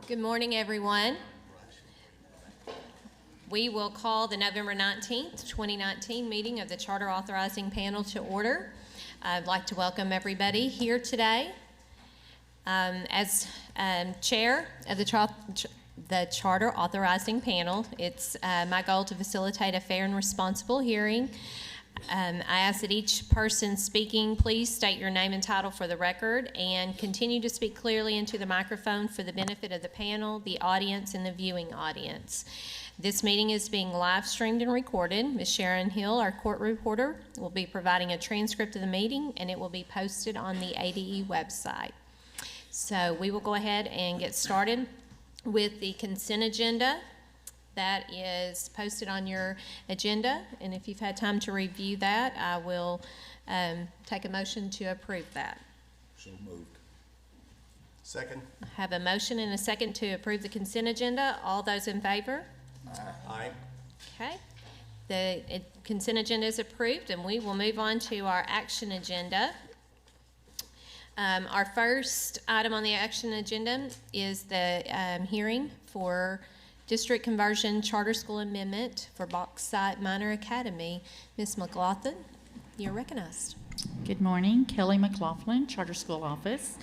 Good morning, everyone. We will call the November 19th, 2019 meeting of the Charter Authorizing Panel to order. I'd like to welcome everybody here today. As chair of the Charter Authorizing Panel, it's my goal to facilitate a fair and responsible hearing. I ask that each person speaking please state your name and title for the record and continue to speak clearly into the microphone for the benefit of the panel, the audience, and the viewing audience. This meeting is being live streamed and recorded. Ms. Sharon Hill, our court reporter, will be providing a transcript of the meeting, and it will be posted on the ADE website. So we will go ahead and get started with the consent agenda. That is posted on your agenda, and if you've had time to review that, I will take a motion to approve that. So moved. Second. I have a motion and a second to approve the consent agenda. All those in favor? Aye. Okay. The consent agenda is approved, and we will move on to our action agenda. Our first item on the action agenda is the hearing for District Conversion Charter School Amendment for Bauxite Minor Academy. Ms. McLaughlin, you're recognized. Good morning. Kelly McLaughlin, Charter School Office.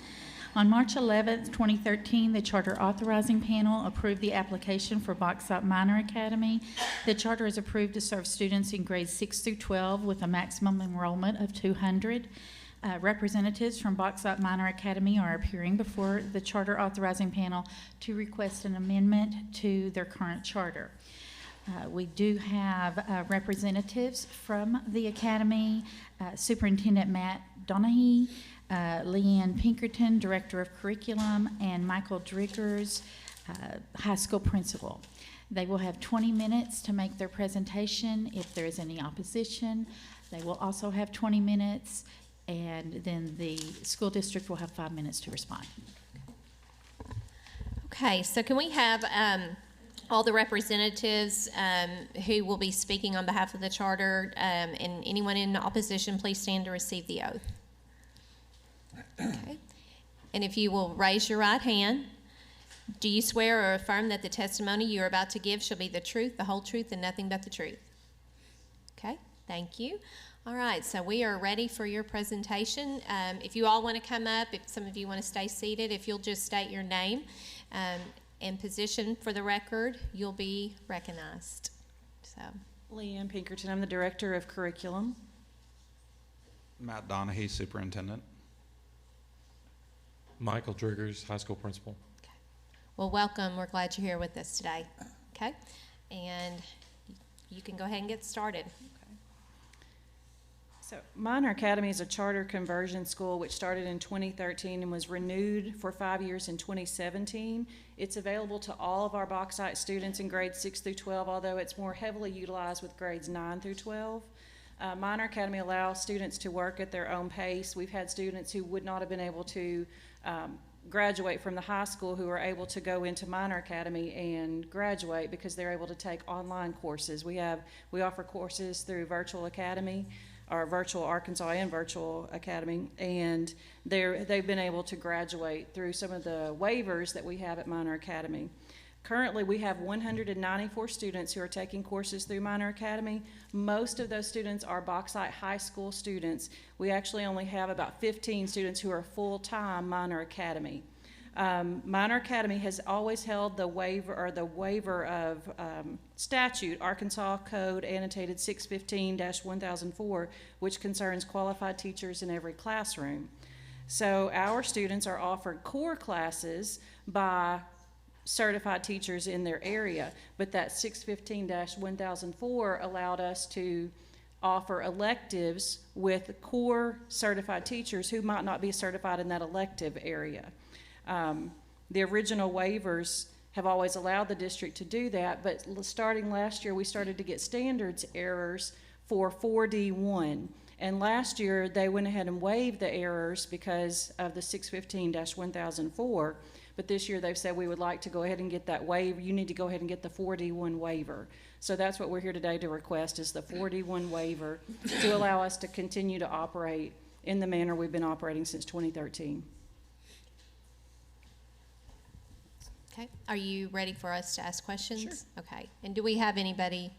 On March 11th, 2013, the Charter Authorizing Panel approved the application for Bauxite Minor Academy. The charter is approved to serve students in grades 6 through 12 with a maximum enrollment of 200. Representatives from Bauxite Minor Academy are appearing before the Charter Authorizing Panel to request an amendment to their current charter. We do have representatives from the Academy, Superintendent Matt Donahue, Leanne Pinkerton, Director of Curriculum, and Michael Driggers, High School Principal. They will have 20 minutes to make their presentation if there is any opposition. They will also have 20 minutes, and then the school district will have 5 minutes to respond. Okay, so can we have all the representatives who will be speaking on behalf of the charter, and anyone in opposition, please stand to receive the oath. Okay, and if you will raise your right hand, do you swear or affirm that the testimony you are about to give shall be the truth, the whole truth, and nothing but the truth? Okay, thank you. All right, so we are ready for your presentation. If you all want to come up, if some of you want to stay seated, if you'll just state your name and position for the record, you'll be recognized. So, Leanne Pinkerton, I'm the Director of Curriculum. Matt Donahue, Superintendent. Michael Driggers, High School Principal. okay. Well, welcome. We're glad you're here with us today. Okay, and you can go ahead and get started. So Minor Academy is a charter conversion school which started in 2013 and was renewed for 5 years in 2017. It's available to all of our Bauxite students in grades 6 through 12, although it's more heavily utilized with grades 9 through 12. Minor Academy allows students to work at their own pace. We've had students who would not have been able to graduate from the high school who are able to go into Minor Academy and graduate because they're able to take online courses. We offer courses through Virtual Academy, our Virtual Arkansas and Virtual Academy, and they've been able to graduate through some of the waivers that we have at Minor Academy. Currently, we have 194 students who are taking courses through Minor Academy. Most of those students are Bauxite High School students. We actually only have about 15 students who are full-time Minor Academy. Minor Academy has always held the waiver of statute, Arkansas Code Annotated 615-1004, which concerns qualified teachers in every classroom. So our students are offered core classes by certified teachers in their area, but that 615-1004 allowed us to offer electives with core certified teachers who might not be certified in that elective area. The original waivers have always allowed the district to do that, but starting last year, we started to get standards errors for 4D1. And last year, they went ahead and waived the errors because of the 615-1004. But this year, they've said we would like to go ahead and get that waiver. You need to go ahead and get the 4D1 waiver. So that's what we're here today to request, is the 4D1 waiver to allow us to continue to operate in the manner we've been operating since 2013. Okay, are you ready for us to ask questions? Sure. Okay, and do we have anybody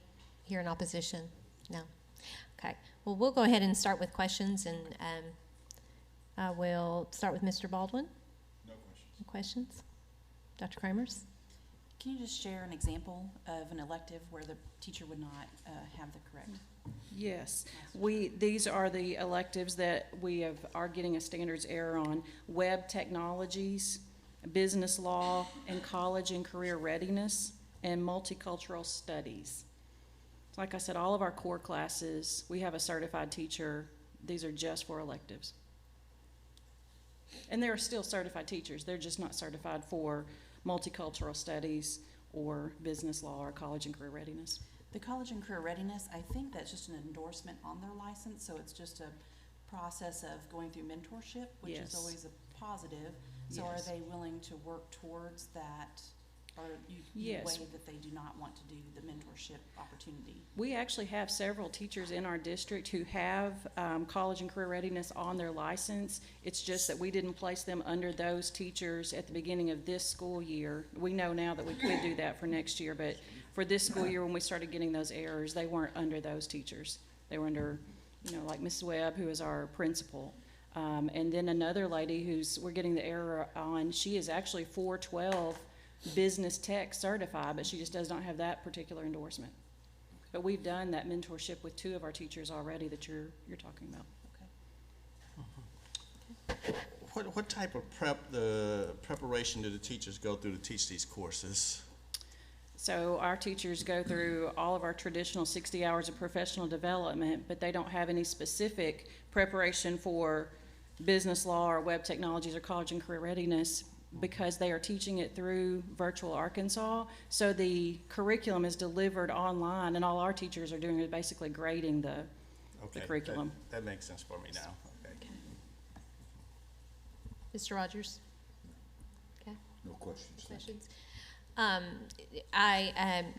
here in opposition? No? Okay, well, we'll go ahead and start with questions, and I will start with Mr. Baldwin. No questions. No questions? Dr. Kramers? Can you just share an example of an elective where the teacher would not have the correct? Yes, these are the electives that are getting a standards error on: web technologies, business law, and college and career readiness, and multicultural studies. Like I said, all of our core classes, we have a certified teacher. These are just for electives. And they're still certified teachers. They're just not certified for multicultural studies or business law or college and career readiness. The college and career readiness, I think that's just an endorsement on their license, so it's just a process of going through mentorship, which Yes. is always a positive. So Yes. are they willing to work towards that, or you Yes. waive that they do not want to do the mentorship opportunity? We actually have several teachers in our district who have college and career readiness on their license. It's just that we didn't place them under those teachers at the beginning of this school year. We know now that we could do that for next year, but for this school year, when we started getting those errors, they weren't under those teachers. They were under, like Mrs. Webb, who is our principal. And then another lady we're getting the error on, she is actually 412 business tech certified, but she just does not have that particular endorsement. But we've done that mentorship with 2 of our teachers already that you're talking about. Okay. What type of preparation do the teachers go through to teach these courses? So our teachers go through all of our traditional 60 hours of professional development, but they don't have any specific preparation for business law or web technologies or college and career readiness because they are teaching it through Virtual Arkansas. So the curriculum is delivered online, and all our teachers are doing is basically grading the curriculum. That makes sense for me now. Okay. Mr. Rogers? Okay. No questions. Questions?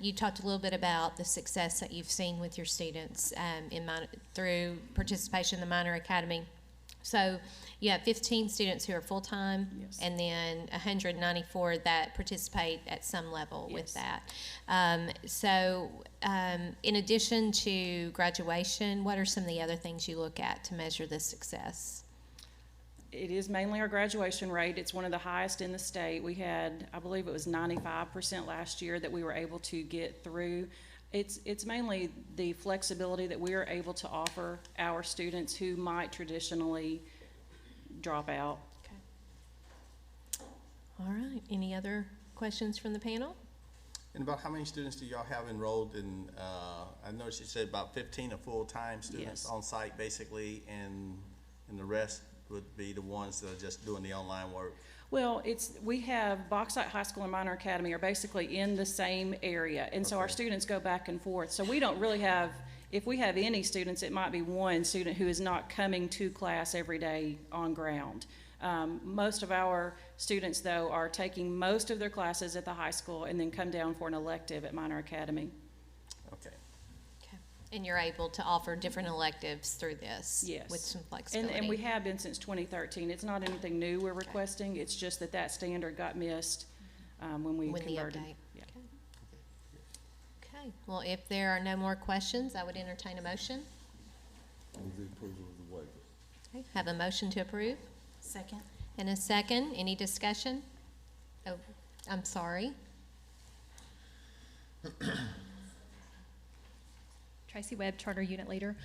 You talked a little bit about the success that you've seen with your students through participation in the Minor Academy. So you have 15 students who are full-time, Yes. and then 194 that participate at some level with Yes. that. In addition to graduation, what are some of the other things you look at to measure the success? It is mainly our graduation rate. It's one of the highest in the state. We had, I believe it was 95% last year that we were able to get through. It's mainly the flexibility that we are able to offer our students who might traditionally drop out. Okay. All right. Any other questions from the panel? And about how many students do y'all have enrolled in, I noticed you said about 15 are full-time students Yes. on site basically, and the rest would be the ones that are just doing the online work? Well, we have Bauxite High School and Minor Academy are basically in the same area, and so our Okay. students go back and forth. So we don't really have, if we have any students, it might be one student who is not coming to class every day on ground. Most of our students, though, are taking most of their classes at the high school and then come down for an elective at Minor Academy. Okay. Okay. And you're able to offer different electives through this? Yes. With some flexibility? And we have been since 2013. It's not anything new we're requesting. It's just that standard got missed when we When the converted. update. Yeah. Okay, well, if there are no more questions, I would entertain a motion. Move the approval of the waiver. Okay, have a motion to approve Second? and a second. Any discussion? Oh, I'm sorry. Tracy Webb, Charter Unit Leader.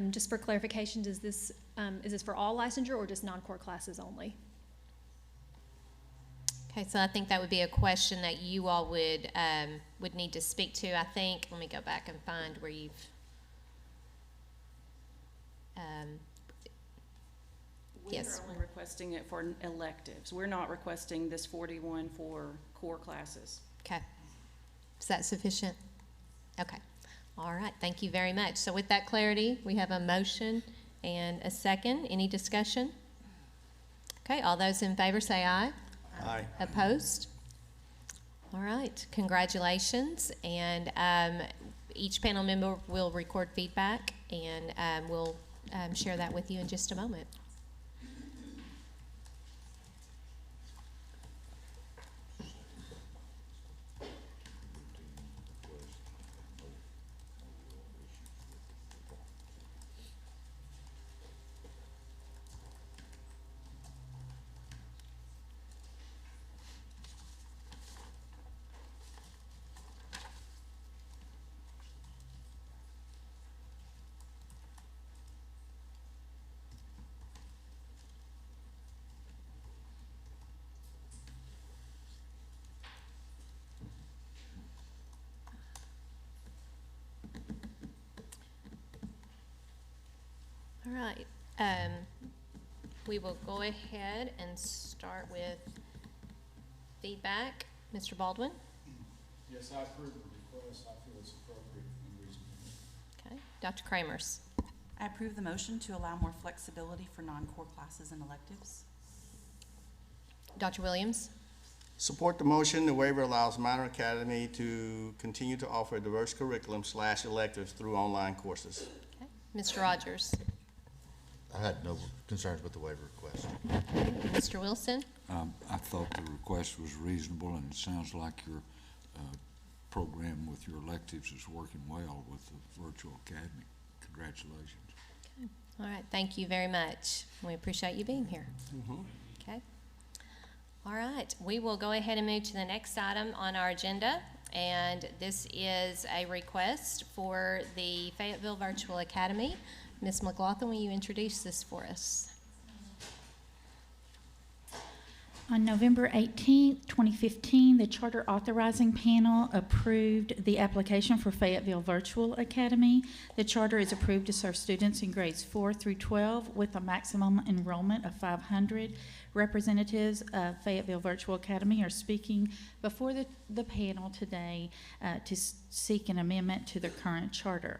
Just for clarification, is this for all licensure or just non-core classes only? Okay, so I think that would be a question that you all would need to speak to. I think, let me go back and find where you've, yes. We're only requesting it for electives. We're not requesting this 41 for core classes. Okay. Is that sufficient? Okay. All right, thank you very much. So with that clarity, we have a motion and a second. Any discussion? Okay, all those in favor say aye. Aye. Opposed? All right, congratulations. And each panel member will record feedback, and we'll share that with you in just a moment. right. We will go ahead and start with feedback. Mr. Baldwin? Yes, I approve the request. I feel it's appropriate and reasonable. Okay. Dr. Kramers? I approve the motion to allow more flexibility for non-core classes and electives. Dr. Williams? Support the motion. The waiver allows Minor Academy to continue to offer diverse curriculum / electives through online courses. Okay. Mr. Rogers? I had no concerns with the waiver request. Mr. Wilson? I thought the request was reasonable, and it sounds like your program with your electives is working well with the virtual academy. Congratulations. All right, thank you very much. We appreciate you being here. Okay. All right, we will go ahead and move to the next item on our agenda, and this is a request for the Fayetteville Virtual Academy. Ms. McLaughlin, will you introduce this for us? On November 18th, 2015, the Charter Authorizing Panel approved the application for Fayetteville Virtual Academy. The charter is approved to serve students in grades 4 through 12 with a maximum enrollment of 500. Representatives of Fayetteville Virtual Academy are speaking before the panel today to seek an amendment to their current charter.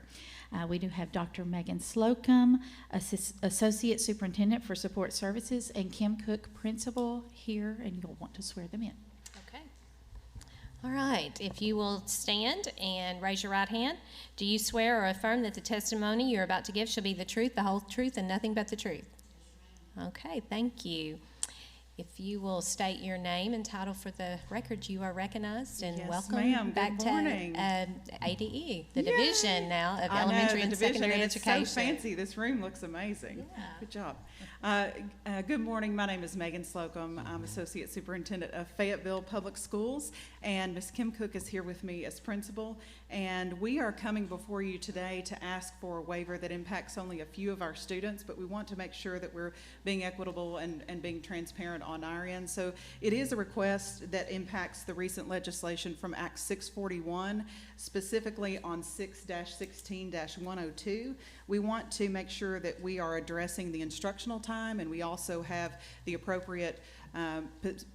We do have Dr. Megan Slocum, Associate Superintendent for Support Services, and Kim Cook, Principal, here, and you'll want to swear them in. Okay. All right, if you will stand and raise your right hand. Do you swear or affirm that the testimony you're about to give shall be the truth, the whole truth, and nothing but the truth? Okay, thank you. If you will state your name and title for the record, you are recognized, and Yes, welcome ma'am. back Good morning. to ADE, the Yay. division now of I know, elementary the and division, secondary and education. It's so fancy. This room looks amazing. Yeah. Good job. Good morning. My name is Megan Slocum. I'm Associate Superintendent of Fayetteville Public Schools, and Ms. Kim Cook is here with me as principal. And we are coming before you today to ask for a waiver that impacts only a few of our students, but we want to make sure that we're being equitable and being transparent on our end. So it is a request that impacts the recent legislation from Act 641, specifically on 6-16-102. We want to make sure that we are addressing the instructional time, and we also have the appropriate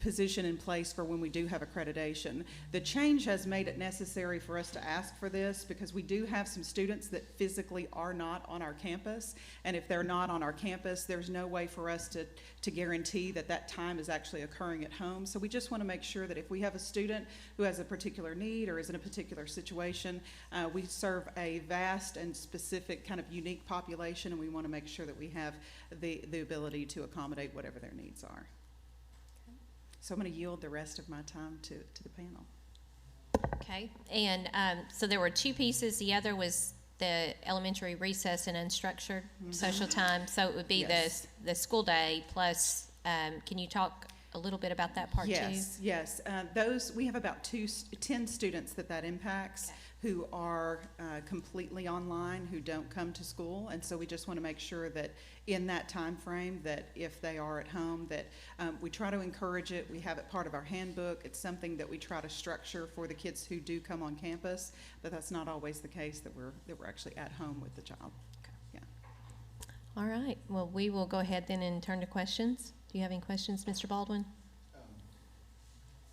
position in place for when we do have accreditation. The change has made it necessary for us to ask for this because we do have some students that physically are not on our campus, and if they're not on our campus, there's no way for us to guarantee that that time is actually occurring at home. So we just want to make sure that if we have a student who has a particular need or is in a particular situation, we serve a vast and specific kind of unique population, and we want to make sure that we have the ability to accommodate whatever their needs are. So I'm going to yield the rest of my time to the panel. Okay, and so there were two pieces. The other was the elementary recess and unstructured social time. So it would be Yes. the school day plus, can you talk a little bit about that part too? Yes. We have about 10 students that impacts. Okay. Who are completely online, who don't come to school, and so we just want to make sure that in that time frame, that if they are at home, that we try to encourage it. We have it part of our handbook. It's something that we try to structure for the kids who do come on campus, but that's not always the case that we're actually at home with the child. Okay. Yeah. All right, well, we will go ahead then and turn to questions. Do you have any questions, Mr. Baldwin?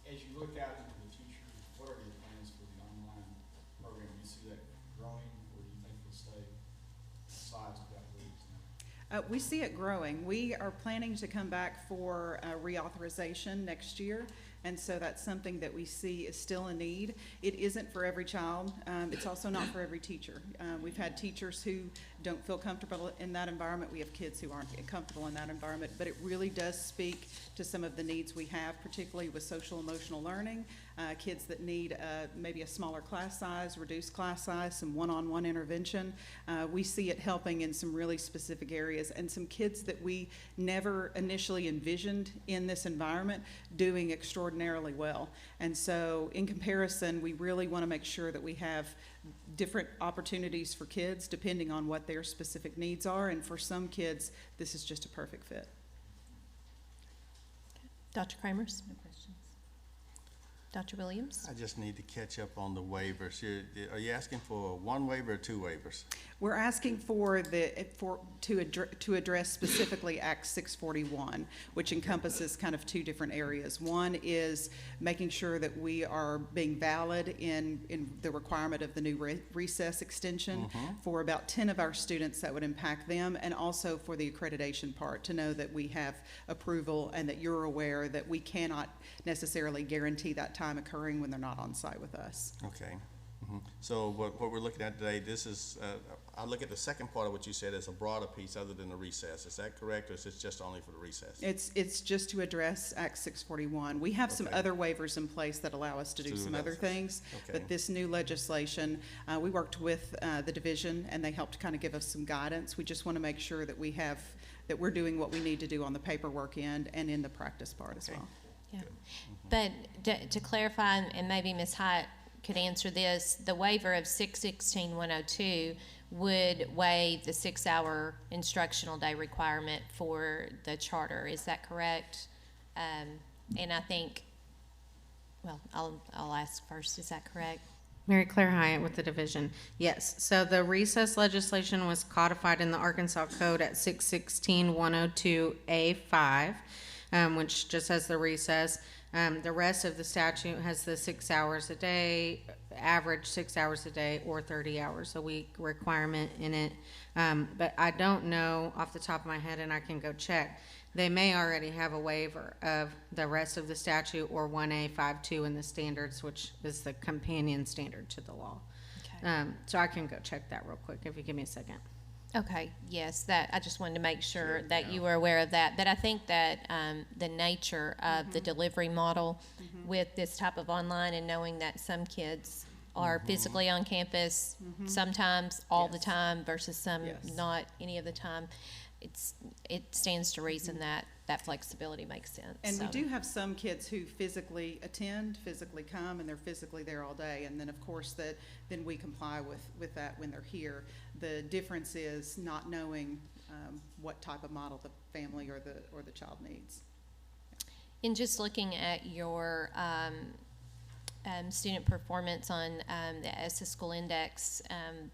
As you look out into the future, what are your plans for the online program? Do you see that growing, or do you think it'll stay the size of that it is now? We see it growing. We are planning to come back for reauthorization next year, and so that's something that we see is still a need. It isn't for every child. It's also not for every teacher. We've had teachers who don't feel comfortable in that environment. We have kids who aren't comfortable in that environment, but it really does speak to some of the needs we have, particularly with social emotional learning, kids that need maybe a smaller class size, reduced class size, some one-on-one intervention. We see it helping in some really specific areas, and some kids that we never initially envisioned in this environment doing extraordinarily well. And so in comparison, we really want to make sure that we have different opportunities for kids depending on what their specific needs are, and for some kids, this is just a perfect fit. Dr. Kramers? No questions. Dr. Williams? I just need to catch up on the waivers. Are you asking for one waiver or two waivers? We're asking to address specifically Act 641, which encompasses kind of two different areas. One is making sure that we are being valid in the requirement of the new recess extension for about 10 of our students that would impact them, and also for the accreditation part, to know that we have approval and that you're aware that we cannot necessarily guarantee that time occurring when they're not on site with us. Okay. So what we're looking at today, this is, I look at the second part of what you said as a broader piece other than the recess. Is that correct, or is this just only for the recess? It's just to address Act 641. We have some Okay. other waivers in place that allow us to do some other things. Okay. But this new legislation, we worked with the division, and they helped kind of give us some guidance. We just want to make sure that that we're doing what we need to do on the paperwork end and in the practice part as well. Yeah. But to clarify, and maybe Ms. Hyatt could answer this, the waiver of 616-102 would waive the 6-hour instructional day requirement for the charter. Is that correct? And I think, well, I'll ask first. Is that correct? Mary Claire Hyatt with the division. Yes, so the recess legislation was codified in the Arkansas Code at 616-102A5, which just has the recess. The rest of the statute has the 6 hours a day, average 6 hours a day, or 30 hours a week requirement in it. But I don't know off the top of my head, and I can go check. They may already have a waiver of the rest of the statute, or 1A52 in the standards, which is the companion standard to the law. Okay. So I can go check that real quick if you give me a second. Okay, yes, that, I just wanted to make sure that you were aware of that. But I think that the nature of the delivery model with this type of online, and knowing that some kids are physically on campus sometimes, all the Yes. time, versus some Yes. not any of the time, it stands to reason that flexibility makes sense. And we So- do have some kids who physically attend, physically come, and they're physically there all day. And then, of course, then we comply with that when they're here. The difference is not knowing what type of model the family or the child needs. In just looking at your student performance on the ESSA School Index,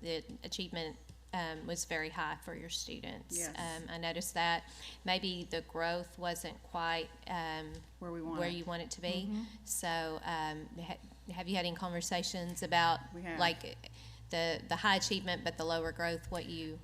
the achievement was very high for your students. Yes. I noticed that. Maybe the growth wasn't quite Where we want where it. you want it to be. So have you had any conversations about, We have. like, the high achievement but the lower growth, what you...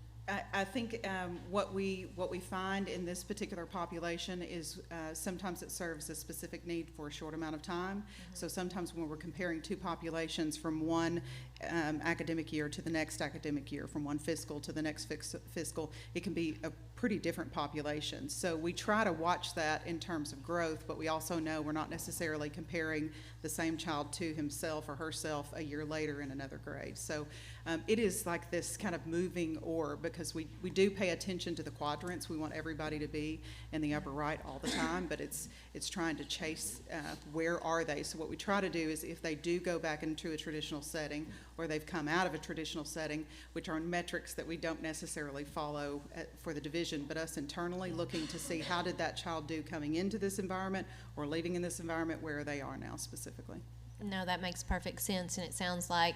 I think what we find in this particular population is sometimes it serves a specific need for a short amount of time. So sometimes when we're comparing two populations from one academic year to the next academic year, from one fiscal to the next fiscal, it can be a pretty different population. So we try to watch that in terms of growth, but we also know we're not necessarily comparing the same child to himself or herself a year later in another grade. So it is like this kind of moving orb, because we do pay attention to the quadrants. We want everybody to be in the upper right all the time, but it's trying to chase where are they. So what we try to do is, if they do go back into a traditional setting, or they've come out of a traditional setting, which are metrics that we don't necessarily follow for the division, but us internally looking to see how did that child do coming into this environment or leaving in this environment, where they are now specifically. No, that makes perfect sense, and it sounds like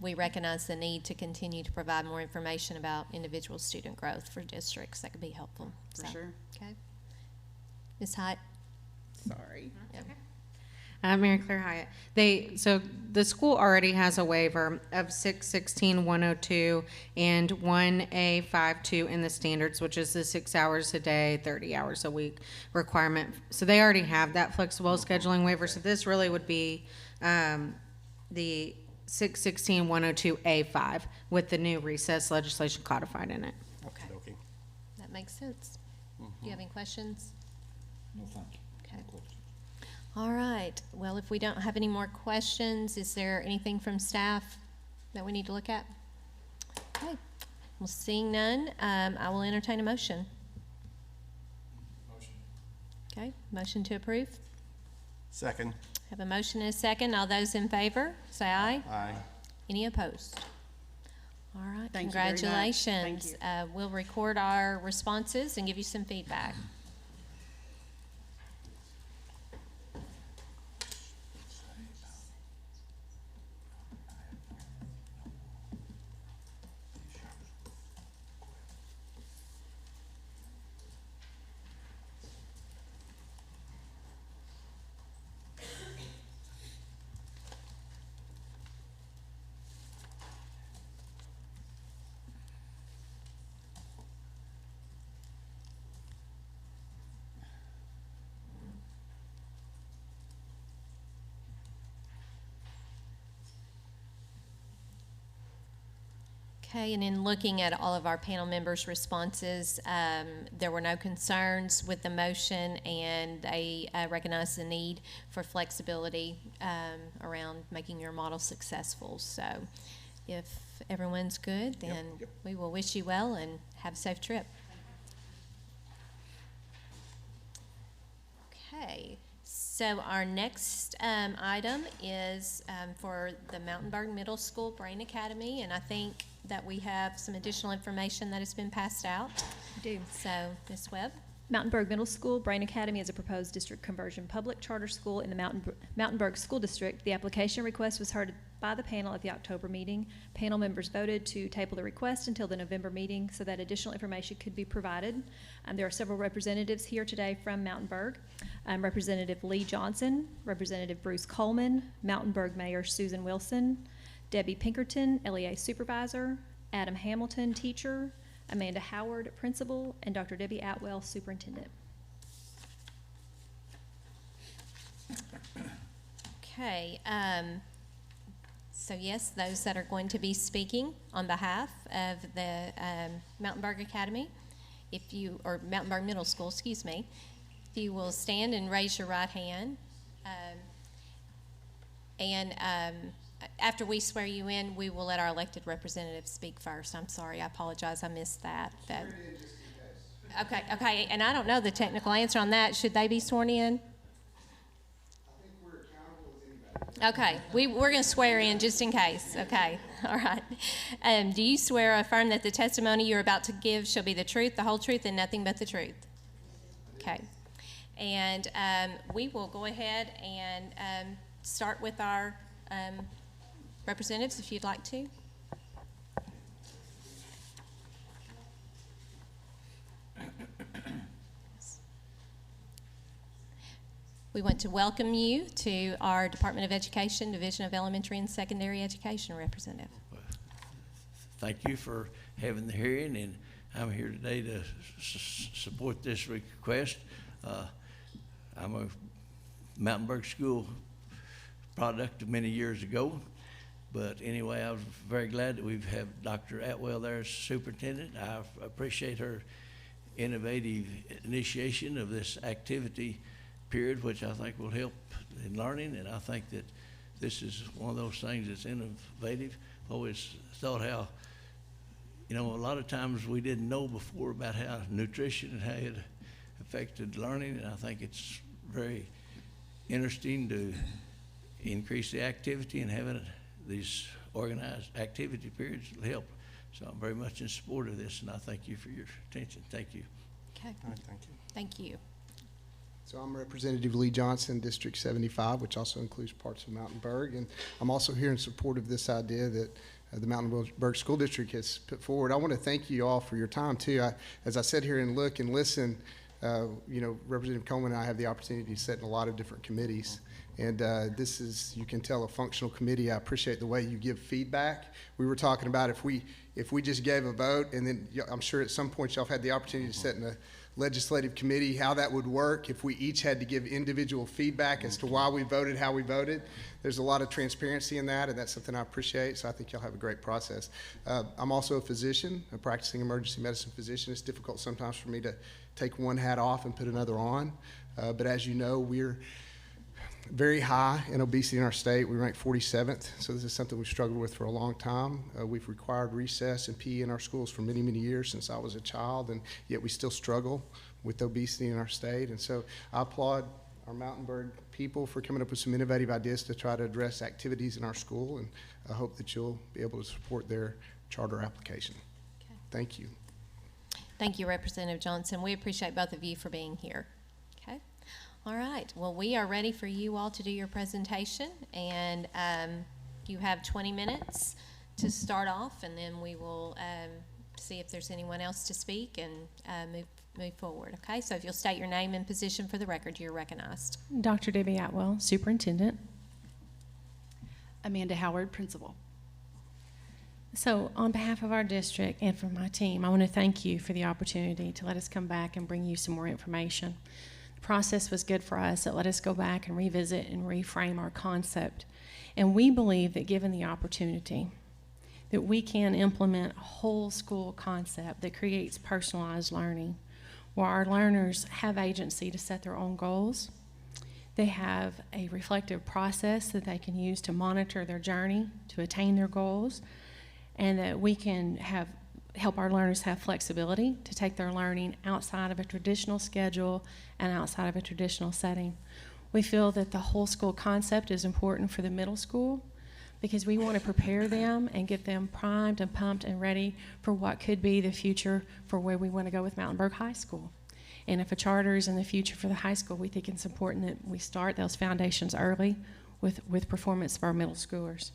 we recognize the need to continue to provide more information about individual student growth for districts. That could be helpful. For sure. Okay. Ms. Hyatt? Sorry. Yeah. Mary Claire Hyatt. So the school already has a waiver of 616-102 and 1A52 in the standards, which is the 6 hours a day, 30 hours a week requirement. So they already have that flexible scheduling waiver. So this really would be the 616-102A5 with the new recess legislation codified in it. Okay. Okay. That makes sense. Do you have any questions? No, thank you. Okay. No questions. All right. Well, if we don't have any more questions, is there anything from staff that we need to look at? Okay. Well, seeing none, I will entertain a motion. Motion. Okay. Motion to approve. Second. Have a motion and a second. All those in favor, say aye. Aye. Any opposed? All right. Thank you very much. Congratulations. Thank you. We'll record our responses and give you some feedback. Okay, and in looking at all of our panel members' responses, there were no concerns with the motion, and they recognize the need for flexibility around making your model successful. So if everyone's good, then we will wish you well and have a safe trip. Okay, so our next item is for the Mountainburg Middle School Brain Academy, and I think that we have some additional information that has been passed out. We do. So, Ms. Webb? Mountainburg Middle School Brain Academy is a proposed district conversion public charter school in the Mountainburg School District. The application request was heard by the panel at the October meeting. Panel members voted to table the request until the November meeting so that additional information could be provided. There are several representatives here today from Mountainburg. Representative Lee Johnson, Representative Bruce Coleman, Mountainburg Mayor Susan Wilson, Debbie Pinkerton, LEA Supervisor, Adam Hamilton, Teacher, Amanda Howard, Principal, and Dr. Debbie Atwell, Superintendent. Okay, so yes, those that are going to be speaking on behalf of the Mountainburg Academy, or Mountainburg Middle School, excuse me, if you will stand and raise your right hand. After we swear you in, we will let our elected representatives speak first. I'm sorry, I apologize, I missed that. Okay, and I don't know the technical answer on that. Should they be sworn in? I think we're accountable as anybody. Okay, we're going to swear in just in case. Okay, all right. Do you swear or affirm that the testimony you're about to give shall be the truth, the whole truth, and nothing but the truth? Okay. And we will go ahead and start with our representatives, if you'd like to. We want to welcome you to our Department of Education, Division of Elementary and Secondary Education representative. Thank you for having the hearing, and I'm here today to support this request. I'm a Mountainburg School product of many years ago, but anyway, I was very glad that we've had Dr. Atwell there as superintendent. I appreciate her innovative initiation of this activity period, which I think will help in learning, and I think that this is one of those things that's innovative. I've always thought how, a lot of times we didn't know before about how nutrition and how it affected learning, and I think it's very interesting to increase the activity, and having these organized activity periods will help. So I'm very much in support of this, and I thank you for your attention. Thank you. Okay. All right, thank you. Thank you. So I'm Representative Lee Johnson, District 75, which also includes parts of Mountainburg. And I'm also here in support of this idea that the Mountainburg School District has put forward. I want to thank you all for your time, too. As I sit here and look and listen, Representative Coleman and I have the opportunity to sit in a lot of different committees. And this is, you can tell, a functional committee. I appreciate the way you give feedback. We were talking about if we just gave a vote, and then I'm sure at some point y'all have had the opportunity to sit in a legislative committee, how that would work if we each had to give individual feedback as to why we voted, how we voted. There's a lot of transparency in that, and that's something I appreciate, so I think y'all have a great process. I'm also a physician, a practicing emergency medicine physician. It's difficult sometimes for me to take one hat off and put another on, but as you know, we're very high in obesity in our state. We rank 47th, so this is something we've struggled with for a long time. We've required recess and PE in our schools for many, many years since I was a child, and yet we still struggle with obesity in our state. And so I applaud our Mountainburg people for coming up with some innovative ideas to try to address activities in our school, and I hope that you'll be able to support their charter application. Okay. Thank you. Thank you, Representative Johnson. We appreciate both of you for being here. Okay. All right. Well, we are ready for you all to do your presentation, and you have 20 minutes to start off, and then we will see if there's anyone else to speak and move forward. Okay. So if you'll state your name and position for the record, you're recognized. Dr. Debbie Atwell, Superintendent. Amanda Howard, Principal. So on behalf of our district and for my team, I want to thank you for the opportunity to let us come back and bring you some more information. The process was good for us. It let us go back and revisit and reframe our concept. And we believe that given the opportunity, that we can implement a whole school concept that creates personalized learning, where our learners have agency to set their own goals. They have a reflective process that they can use to monitor their journey to attain their goals, and that we can help our learners have flexibility to take their learning outside of a traditional schedule and outside of a traditional setting. We feel that the whole school concept is important for the middle school because we want to prepare them and get them primed and pumped and ready for what could be the future for where we want to go with Mountainburg High School. And if a charter is in the future for the high school, we think it's important that we start those foundations early with performance of our middle schoolers.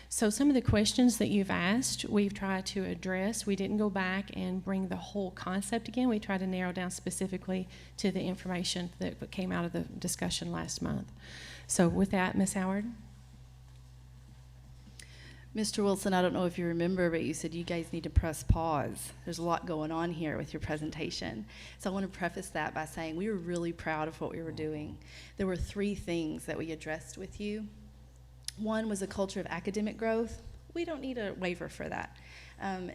So some of the questions that you've asked, we've tried to address. We didn't go back and bring the whole concept again. We tried to narrow down specifically to the information that came out of the discussion last month. So with that, Ms. Howard. Mr. Wilson, I don't know if you remember, but you said you guys need to press pause. There's a lot going on here with your presentation. So I want to preface that by saying we were really proud of what we were doing. There were 3 things that we addressed with you. One was a culture of academic growth. We don't need a waiver for that.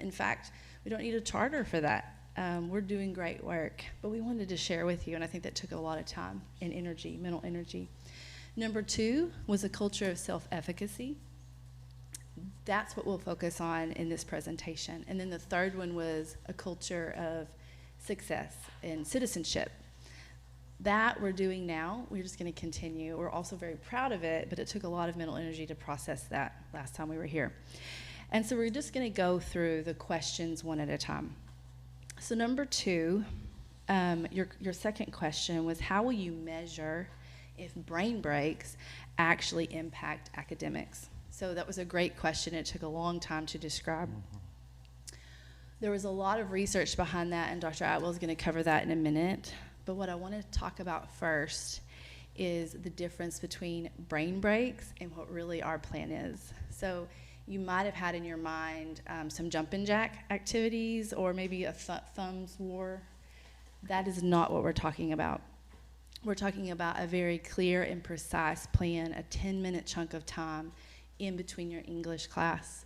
In fact, we don't need a charter for that. We're doing great work, but we wanted to share with you, and I think that took a lot of time and energy, mental energy. Number 2 was a culture of self-efficacy. That's what we'll focus on in this presentation. And then the 3rd one was a culture of success and citizenship. That we're doing now. We're just going to continue. We're also very proud of it, but it took a lot of mental energy to process that last time we were here. And so we're just going to go through the questions one at a time. So number 2, your second question was, how will you measure if brain breaks actually impact academics? So that was a great question. It took a long time to describe. There was a lot of research behind that, and Dr. Atwell is going to cover that in a minute. But what I want to talk about first is the difference between brain breaks and what really our plan is. So you might have had in your mind some jumping jack activities or maybe a thumbs war. That is not what we're talking about. We're talking about a very clear and precise plan, a 10-minute chunk of time in between your English class,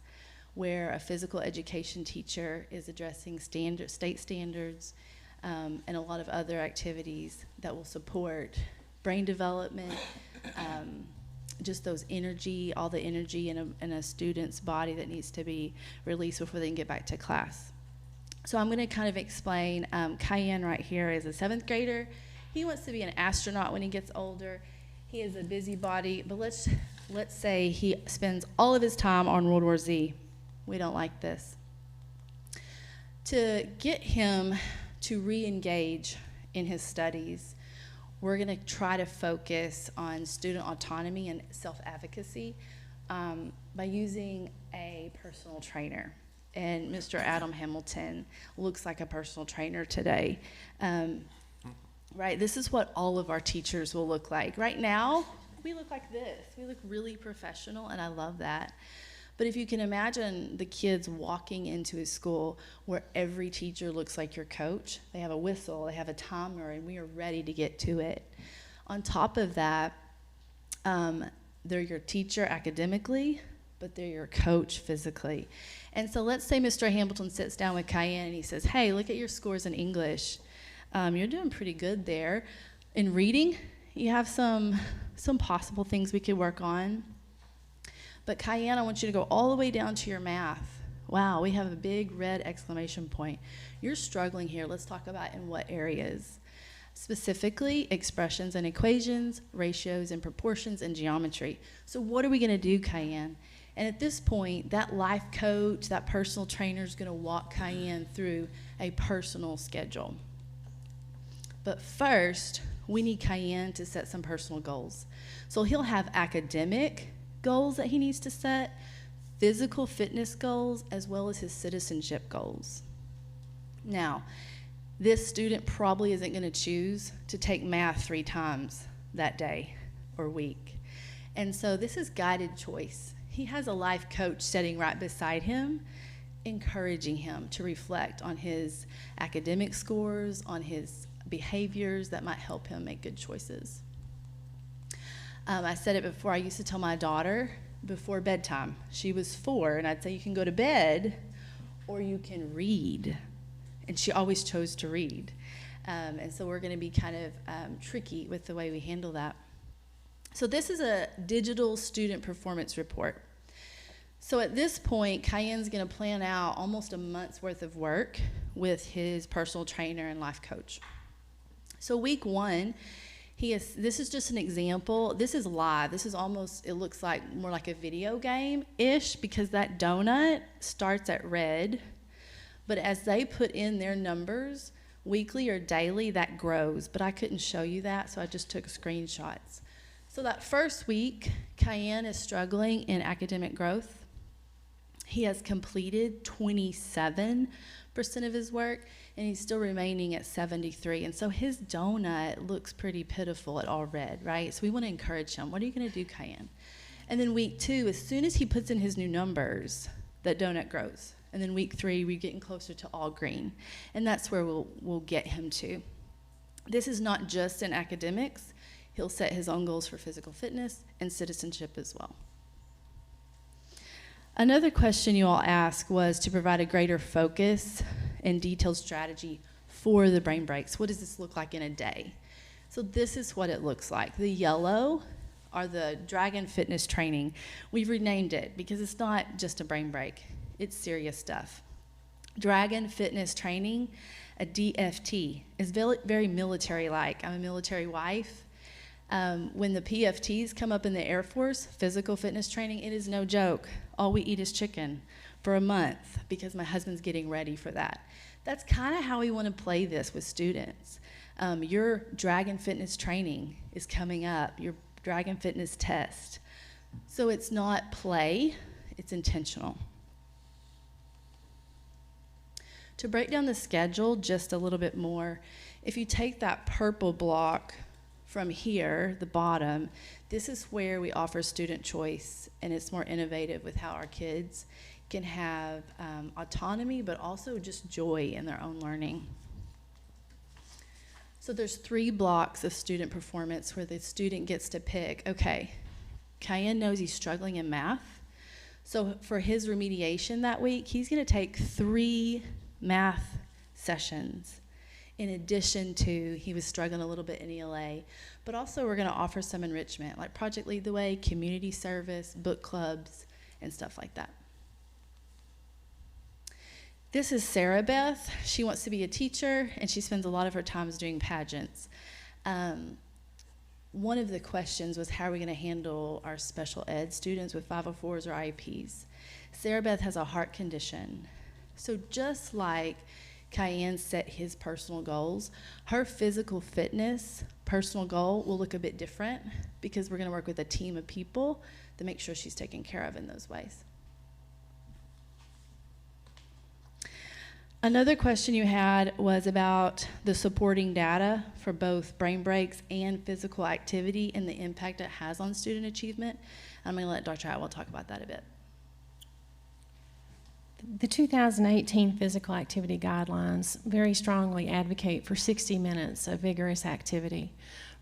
where a physical education teacher is addressing state standards and a lot of other activities that will support brain development, just those energy, all the energy in a student's body that needs to be released before they can get back to class. So I'm going to kind of explain. Cayenne right here is a 7th grader. He wants to be an astronaut when he gets older. He is a busybody, but let's say he spends all of his time on World War Z. We don't like this. To get him to re-engage in his studies, we're going to try to focus on student autonomy and self-efficacy by using a personal trainer. And Mr. Adam Hamilton looks like a personal trainer today. Right, this is what all of our teachers will look like. Right now, we look like this. We look really professional, and I love that. But if you can imagine the kids walking into a school where every teacher looks like your coach, they have a whistle, they have a timer, and we are ready to get to it. On top of that, they're your teacher academically, but they're your coach physically. And so let's say Mr. Hamilton sits down with Cayenne and he says, hey, look at your scores in English. You're doing pretty good there. In reading, you have some possible things we could work on. But Cayenne, I want you to go all the way down to your math. Wow, we have a big red exclamation point. You're struggling here. Let's talk about in what areas. Specifically, expressions and equations, ratios and proportions, and geometry. So what are we going to do, Cayenne? And at this point, that life coach, that personal trainer is going to walk Cayenne through a personal schedule. But first, we need Cayenne to set some personal goals. So he'll have academic goals that he needs to set, physical fitness goals, as well as his citizenship goals. Now, this student probably isn't going to choose to take math 3 times that day or week. And so this is guided choice. He has a life coach sitting right beside him, encouraging him to reflect on his academic scores, on his behaviors that might help him make good choices. I said it before, I used to tell my daughter before bedtime. She was 4, and I'd say you can go to bed or you can read. And she always chose to read. And so we're going to be kind of tricky with the way we handle that. So this is a digital student performance report. So at this point, Cayenne's going to plan out almost a month's worth of work with his personal trainer and life coach. So week 1, this is just an example. This is live. This is almost, it looks like more like a video game-ish, because that donut starts at red. But as they put in their numbers, weekly or daily, that grows. But I couldn't show you that, so I just took screenshots. So that first week, Cayenne is struggling in academic growth. He has completed 27% of his work, and he's still remaining at 73. And so his donut looks pretty pitiful at all red, right? So we want to encourage him. What are you going to do, Cayenne? And then week 2, as soon as he puts in his new numbers, that donut grows. And then week 3, we're getting closer to all green. And that's where we'll get him to. This is not just in academics. He'll set his own goals for physical fitness and citizenship as well. Another question you all asked was to provide a greater focus and detailed strategy for the brain breaks. What does this look like in a day? So this is what it looks like. The yellow are the Dragon Fitness training. We've renamed it because it's not just a brain break. It's serious stuff. Dragon Fitness Training, a DFT, is very military-like. I'm a military wife. When the PFTs come up in the Air Force, physical fitness training, it is no joke. All we eat is chicken for a month because my husband's getting ready for that. That's kind of how we want to play this with students. Your Dragon Fitness training is coming up, your Dragon Fitness test. So it's not play, it's intentional. To break down the schedule just a little bit more, if you take that purple block from here, the bottom, this is where we offer student choice, and it's more innovative with how our kids can have autonomy, but also just joy in their own learning. So there's 3 blocks of student performance where the student gets to pick, okay, Cayenne knows he's struggling in math, so for his remediation that week, he's gonna take 3 math sessions. In addition to, he was struggling a little bit in ELA, but also we're gonna offer some enrichment, like Project Lead the Way, community service, book clubs, and stuff like that. This is Sarah Beth. She wants to be a teacher, and she spends a lot of her time doing pageants. One of the questions was, how are we gonna handle our special ed students with 504s or IEPs? Sarah Beth has a heart condition. So just like Cayenne set his personal goals, her physical fitness personal goal will look a bit different because we're going to work with a team of people to make sure she's taken care of in those ways. Another question you had was about the supporting data for both brain breaks and physical activity and the impact it has on student achievement. I'm going to let Dr. Atwell talk about that a bit. The 2018 physical activity guidelines very strongly advocate for 60 minutes of vigorous activity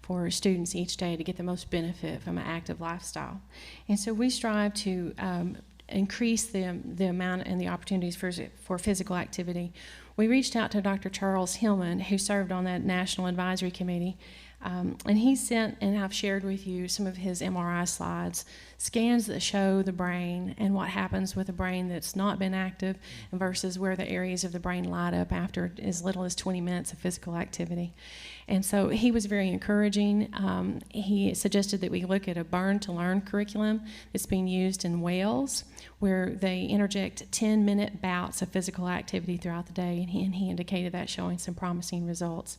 for students each day to get the most benefit from an active lifestyle. And so we strive to increase the amount and the opportunities for physical activity. We reached out to Dr. Charles Hillman, who served on that National Advisory Committee, and he sent, and I've shared with you some of his MRI slides, scans that show the brain and what happens with a brain that's not been active versus where the areas of the brain light up after as little as 20 minutes of physical activity. And so he was very encouraging. He suggested that we look at a Burn to Learn curriculum that's being used in Wales, where they interject 10-minute bouts of physical activity throughout the day, and he indicated that showing some promising results.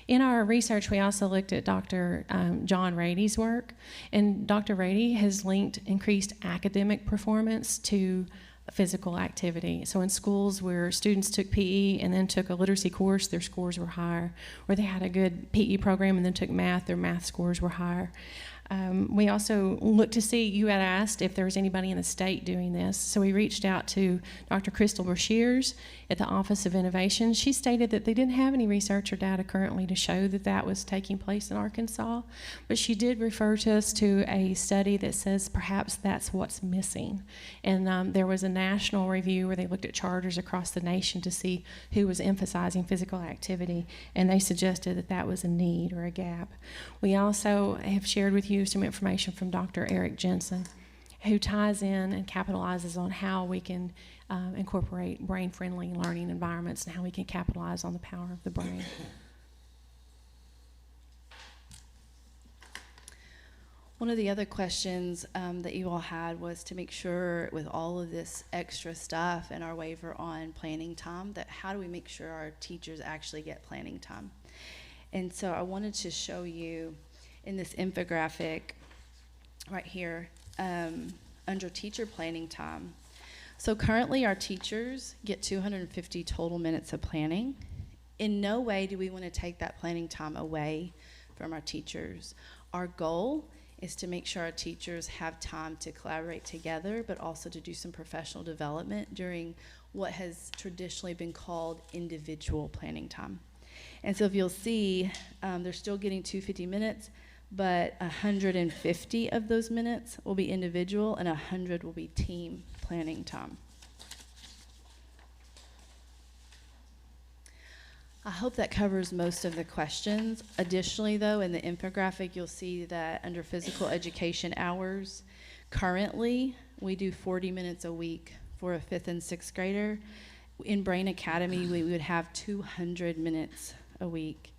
In our research, we also looked at Dr. John Rady's work, and Dr. Rady has linked increased academic performance to physical activity. So in schools where students took PE and then took a literacy course, their scores were higher. Where they had a good PE program and then took math, their math scores were higher. We also looked to see, you had asked if there was anybody in the state doing this. So we reached out to Dr. Crystal Brashears at the Office of Innovation. She stated that they didn't have any research or data currently to show that that was taking place in Arkansas. But she did refer to us to a study that says perhaps that's what's missing. And there was a national review where they looked at charters across the nation to see who was emphasizing physical activity, and they suggested that that was a need or a gap. We also have shared with you some information from Dr. Eric Jensen, who ties in and capitalizes on how we can incorporate brain-friendly learning environments and how we can capitalize on the power of the brain. One of the other questions that you all had was to make sure with all of this extra stuff and our waiver on planning time, that how do we make sure our teachers actually get planning time? And so I wanted to show you in this infographic right here under teacher planning time. So currently our teachers get 250 total minutes of planning. In no way do we want to take that planning time away from our teachers. Our goal is to make sure our teachers have time to collaborate together, but also to do some professional development during what has traditionally been called individual planning time. And so if you'll see, they're still getting 250 minutes, but 150 of those minutes will be individual and 100 will be team planning time. I hope that covers most of the questions. Additionally, though, in the infographic, you'll see that under physical education hours, currently we do 40 minutes a week for a 5th and 6th grader. In Brain Academy, we would have 200 minutes a week.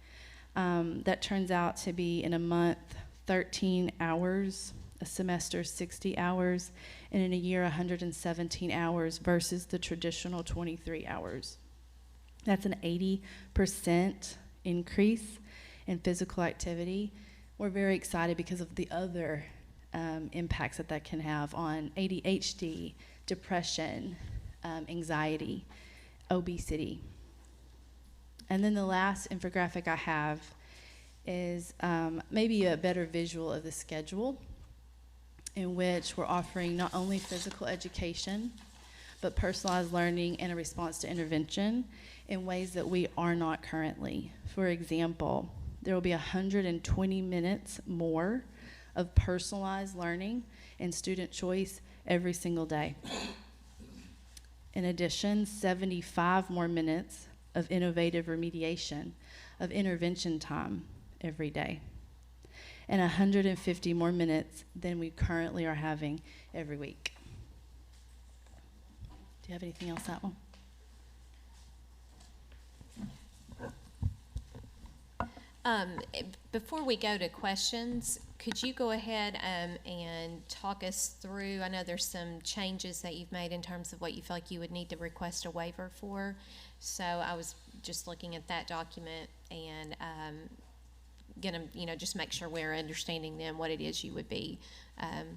That turns out to be in a month 13 hours, a semester 60 hours, and in a year 117 hours versus the traditional 23 hours. That's an 80% increase in physical activity. We're very excited because of the other impacts that can have on ADHD, depression, anxiety, obesity. And then the last infographic I have is maybe a better visual of the schedule, in which we're offering not only physical education, but personalized learning and a response to intervention in ways that we are not currently. For example, there will be 120 minutes more of personalized learning and student choice every single day. In addition, 75 more minutes of innovative remediation, of intervention time every day, and 150 more minutes than we currently are having every week. Do you have anything else, that one? Before we go to questions, could you go ahead and talk us through, I know there's some changes that you've made in terms of what you feel like you would need to request a waiver for. So I was just looking at that document and gonna, just make sure we're understanding then what it is you would be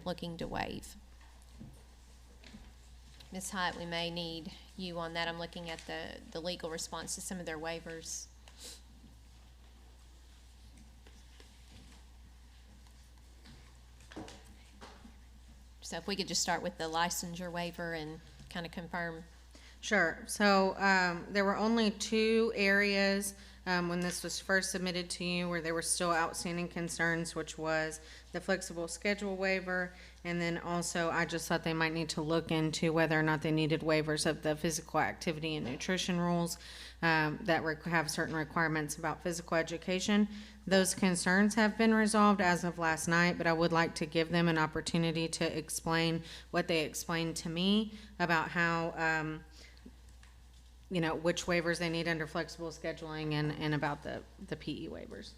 looking to waive. Ms. Hyatt, we may need you on that. I'm looking at the legal response to some of their waivers. So if we could just start with the licensure waiver and kind of confirm. Sure. So there were only 2 areas when this was first submitted to you where there were still outstanding concerns, which was the flexible schedule waiver, and then also I just thought they might need to look into whether or not they needed waivers of the physical activity and nutrition rules that have certain requirements about physical education. Those concerns have been resolved as of last night, but I would like to give them an opportunity to explain what they explained to me about how which waivers they need under flexible scheduling and about the PE waivers.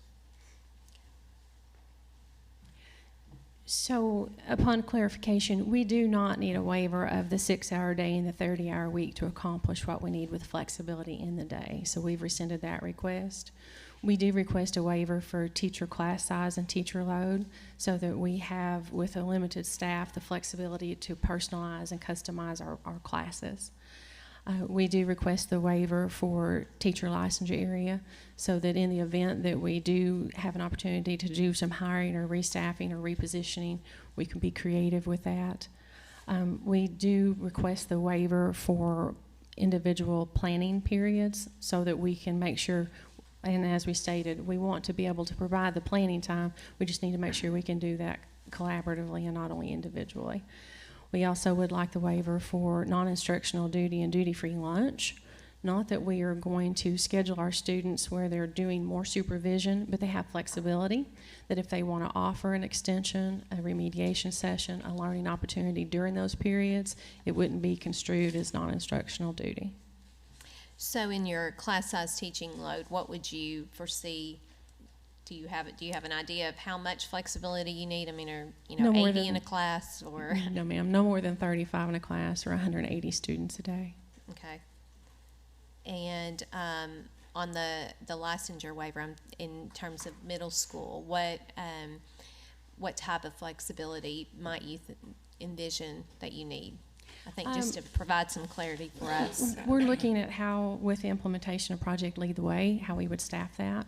So upon clarification, we do not need a waiver of the 6-hour day and the 30-hour week to accomplish what we need with flexibility in the day. So we've rescinded that request. We do request a waiver for teacher class size and teacher load so that we have, with a limited staff, the flexibility to personalize and customize our classes. We do request the waiver for teacher licensure area so that in the event that we do have an opportunity to do some hiring or restaffing or repositioning, we can be creative with that. We do request the waiver for individual planning periods so that we can make sure, and as we stated, we want to be able to provide the planning time. We just need to make sure we can do that collaboratively and not only individually. We also would like the waiver for non-instructional duty and duty-free lunch. Not that we are going to schedule our students where they're doing more supervision, but they have flexibility, that if they want to offer an extension, a remediation session, a learning opportunity during those periods, it wouldn't be construed as non-instructional duty. So in your class size teaching load, what would you foresee? Do you have an idea of how much flexibility you need? I mean, are No more 80 in than- a class or? No, ma'am, no more than 35 in a class or 180 students a day. Okay. And on the licensure waiver, in terms of middle school, what type of flexibility might you envision that you need? I think just to provide some clarity for us. We're looking at how, with the implementation of Project Lead the Way, how we would staff that.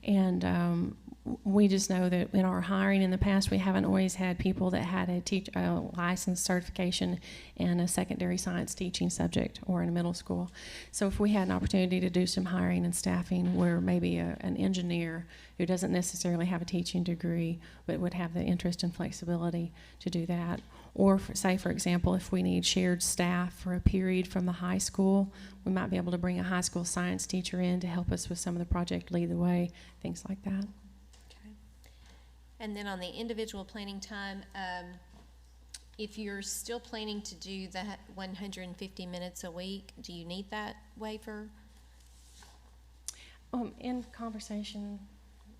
And we just know that in our hiring in the past, we haven't always had people that had a license certification in a secondary science teaching subject or in a middle school. So if we had an opportunity to do some hiring and staffing where maybe an engineer who doesn't necessarily have a teaching degree but would have the interest and flexibility to do that, or say, for example, if we need shared staff for a period from the high school, we might be able to bring a high school science teacher in to help us with some of the Project Lead the Way, things like that. Okay. And then on the individual planning time, if you're still planning to do that 150 minutes a week, do you need that waiver? In conversation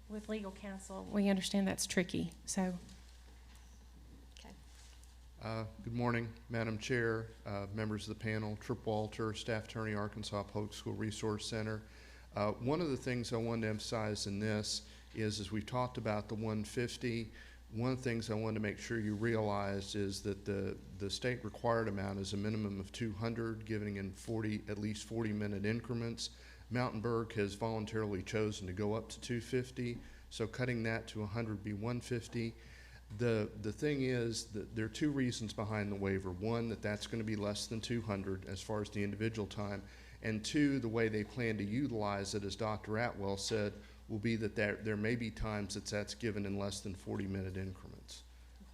with legal counsel, we understand that's tricky, so. Good morning, Madam Chair, members of the panel, Trip Walter, Staff Attorney, Arkansas Public School Resource Center. One of the things I wanted to emphasize in this is, as we've talked about the 150, one of the things I wanted to make sure you realize is that the state required amount is a minimum of 200, given in at least 40-minute increments. Mountainburg has voluntarily chosen to go up to 250, so cutting that to 100 would be 150. The thing is that there are two reasons behind the waiver. One, that's going to be less than 200 as far as the individual time. And two, the way they plan to utilize it, as Dr. Atwell said, will be that there may be times that's given in less than 40-minute increments.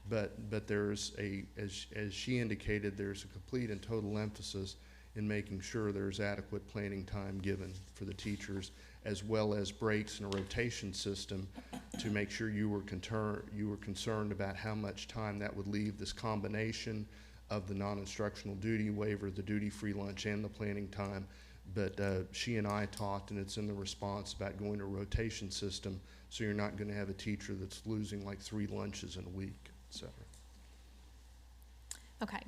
But there's as she indicated, there's a complete and total emphasis in making sure there's adequate planning time given for the teachers, as well as breaks and a rotation system to make sure you were concerned about how much time that would leave this combination of the non-instructional duty waiver, the duty-free lunch, and the planning time. But she and I talked, and it's in the response, about going to a rotation system, so you're not going to have a teacher that's losing like 3 lunches in a week, et cetera. Okay.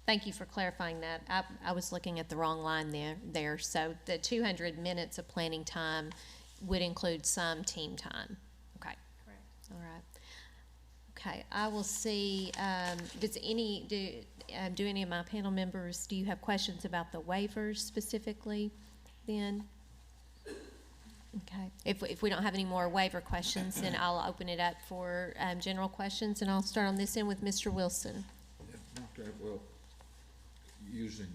Thank you for clarifying that. I was looking at the wrong line there. So the 200 minutes of planning time would include some team time. Okay. Correct. All right. Okay. I will see. Do any of my panel members, do you have questions about the waivers specifically then? Okay. If we don't have any more waiver questions, then I'll open it up for general questions, and I'll start on this end with Mr. Wilson. Okay, well, using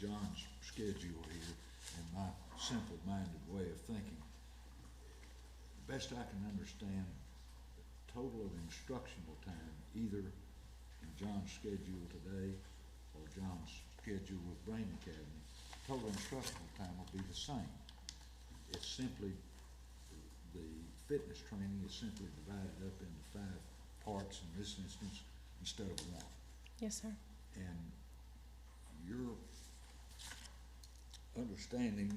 John's schedule here and my simple-minded way of thinking, best I can understand, the total of instructional time, either in John's schedule today or John's schedule with Brain Academy, total instructional time will be the same. It's simply, the fitness training is simply divided up into 5 parts in this instance instead of 1. Yes, sir. And your understanding,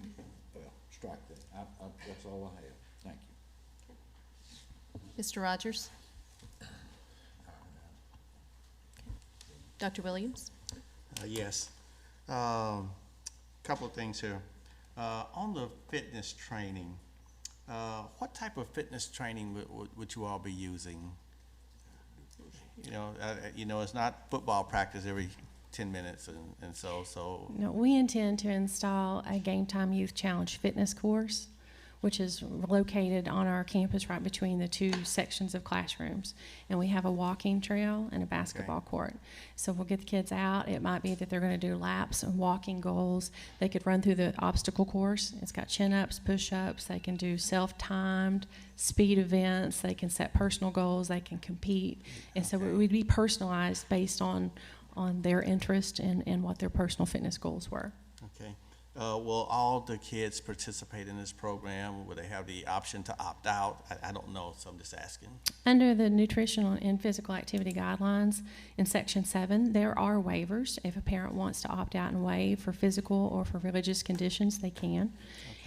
well, strike that. That's all I have. Thank you. Mr. Rogers? Dr. Williams? Yes. Couple of things here. On the fitness training, what type of fitness training would you all be using? It's not football practice every 10 minutes and so. No, we intend to install a Game Time Youth Challenge fitness course, which is located on our campus right between the two sections of classrooms. And we have a walking trail and a basketball court. So we'll get the kids out. It might be that they're going to do laps and walking goals. They could run through the obstacle course. It's got chin-ups, push-ups. They can do self-timed speed events. They can set personal goals. They can compete. And so it would be personalized based on their interest and what their personal fitness goals were. Okay. Will all the kids participate in this program? Will they have the option to opt out? I don't know, so I'm just asking. Under the nutritional and physical activity guidelines in Section 7, there are waivers. If a parent wants to opt out and waive for physical or for religious conditions, they can.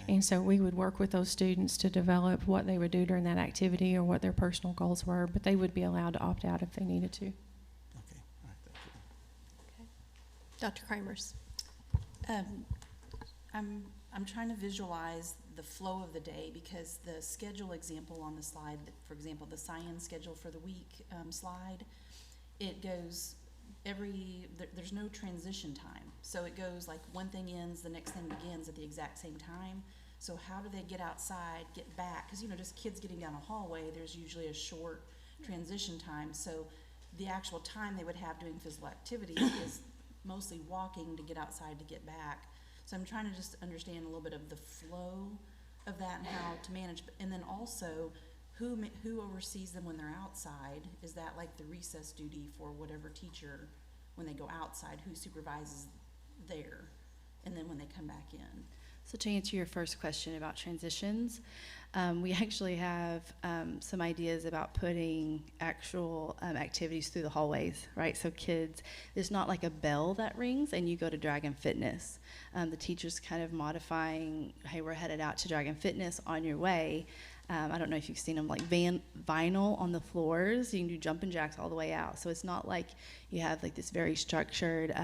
Okay. And so we would work with those students to develop what they would do during that activity or what their personal goals were, but they would be allowed to opt out if they needed to. Okay, all right, thank you. Okay. Dr. Kramers. I'm trying to visualize the flow of the day, because the schedule example on the slide, for example, the science schedule for the week slide, it goes there's no transition time. So it goes like one thing ends, the next thing begins at the exact same time. So how do they get outside, get back? Because, just kids getting down a hallway, there's usually a short transition time. So the actual time they would have doing physical activities is mostly walking to get outside to get back. So I'm trying to just understand a little bit of the flow of that and how to manage. And then also, who oversees them when they're outside? Is that like the recess duty for whatever teacher when they go outside? Who supervises there? And then when they come back in? So to answer your first question about transitions, we actually have some ideas about putting actual activities through the hallways, right? So kids, there's not like a bell that rings and you go to Dragon Fitness. The teacher's kind of modifying, hey, we're headed out to Dragon Fitness, on your way. I don't know if you've seen them, like vinyl on the floors. You can do jumping jacks all the way out. So it's not like you have like this very structured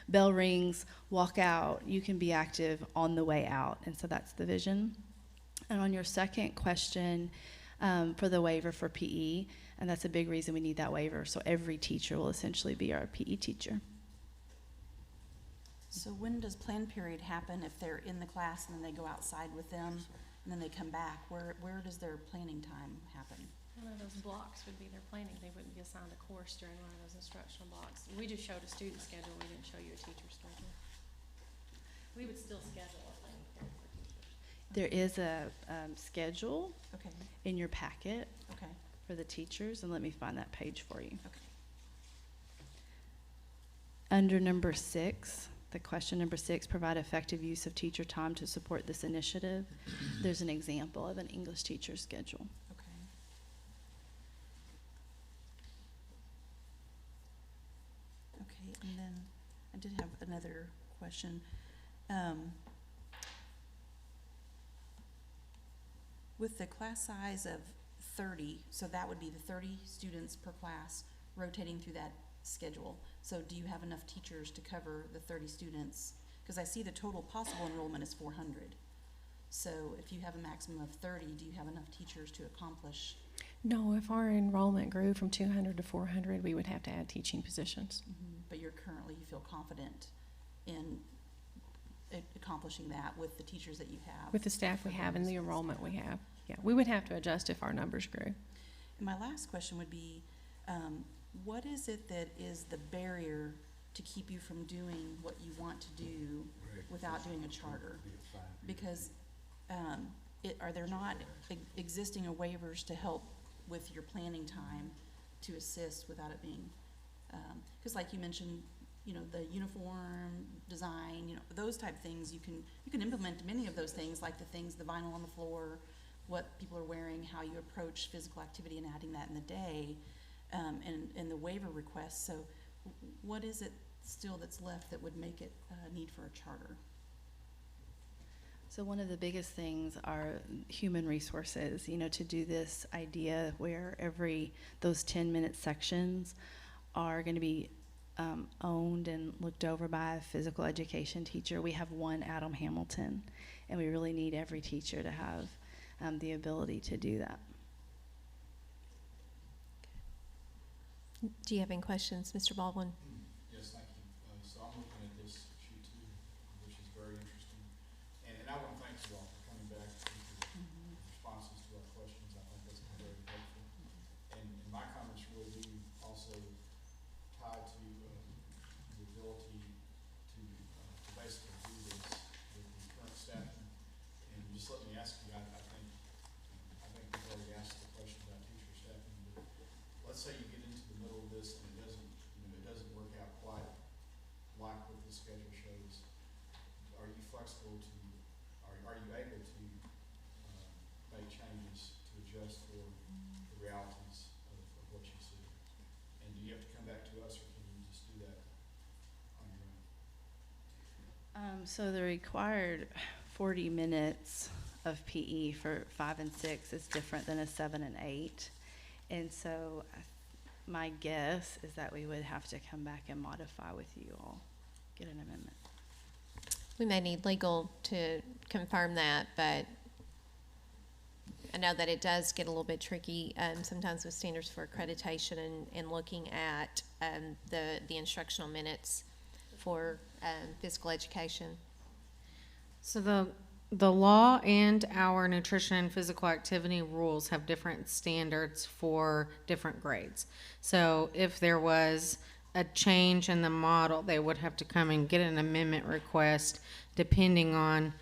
bell rings, walk out. You can be active on the way out. And so that's the vision. And on your second question, for the waiver for PE, and that's a big reason we need that waiver. So every teacher will essentially be our PE teacher. So when does plan period happen if they're in the class and then they go outside with them and then they come back? Where does their planning time happen? One of those blocks would be their planning. They wouldn't be assigned a course during one of those instructional blocks. We just showed a student schedule. We didn't show you a teacher schedule. We would still schedule a planning period for teachers. There is a schedule Okay. in your packet Okay. for the teachers, and let me find that page for you. Okay. Under number 6, the question number 6, provide effective use of teacher time to support this initiative. There's an example of an English teacher schedule. Okay. Okay, and then I did have another question. With the class size of 30, so that would be the 30 students per class rotating through that schedule. So do you have enough teachers to cover the 30 students? Because I see the total possible enrollment is 400. So if you have a maximum of 30, do you have enough teachers to accomplish? No, if our enrollment grew from 200 to 400, we would have to add teaching positions. Mm-hmm. But you feel confident in accomplishing that with the teachers that you have? With the staff we have and the enrollment we have. Yeah, we would have to adjust if our numbers grew. And my last question would be, what is it that is the barrier to keep you from doing what you want to do without doing a charter? Because are there not existing waivers to help with your planning time to assist without it being, because like you mentioned, the uniform design, those type things, you can implement many of those things, like the vinyl on the floor, what people are wearing, how you approach physical activity and adding that in the day, and the waiver requests. So what is it still that's left that would make it a need for a charter? So one of the biggest things are human resources, to do this idea where those 10-minute sections are going to be owned and looked over by a physical education teacher. We have one Adam Hamilton, and we really need every teacher to have the ability to do that. Do you have any questions, Mr. Baldwin? Yes, thank you. flexible to, are you able to make changes to adjust for the realities of what you see? And do you have to come back to us, or can you just do that on your own? So the required 40 minutes of PE for 5 and 6 is different than a 7 and 8. And so my guess is that we would have to come back and modify with you all, get an amendment. We may need legal to confirm that, but I know that it does get a little bit tricky sometimes with standards for accreditation and looking at the instructional minutes for physical education. So the law and our nutrition and physical activity rules have different standards for different grades. So if there was a change in the model, they would have to come and get an amendment request depending on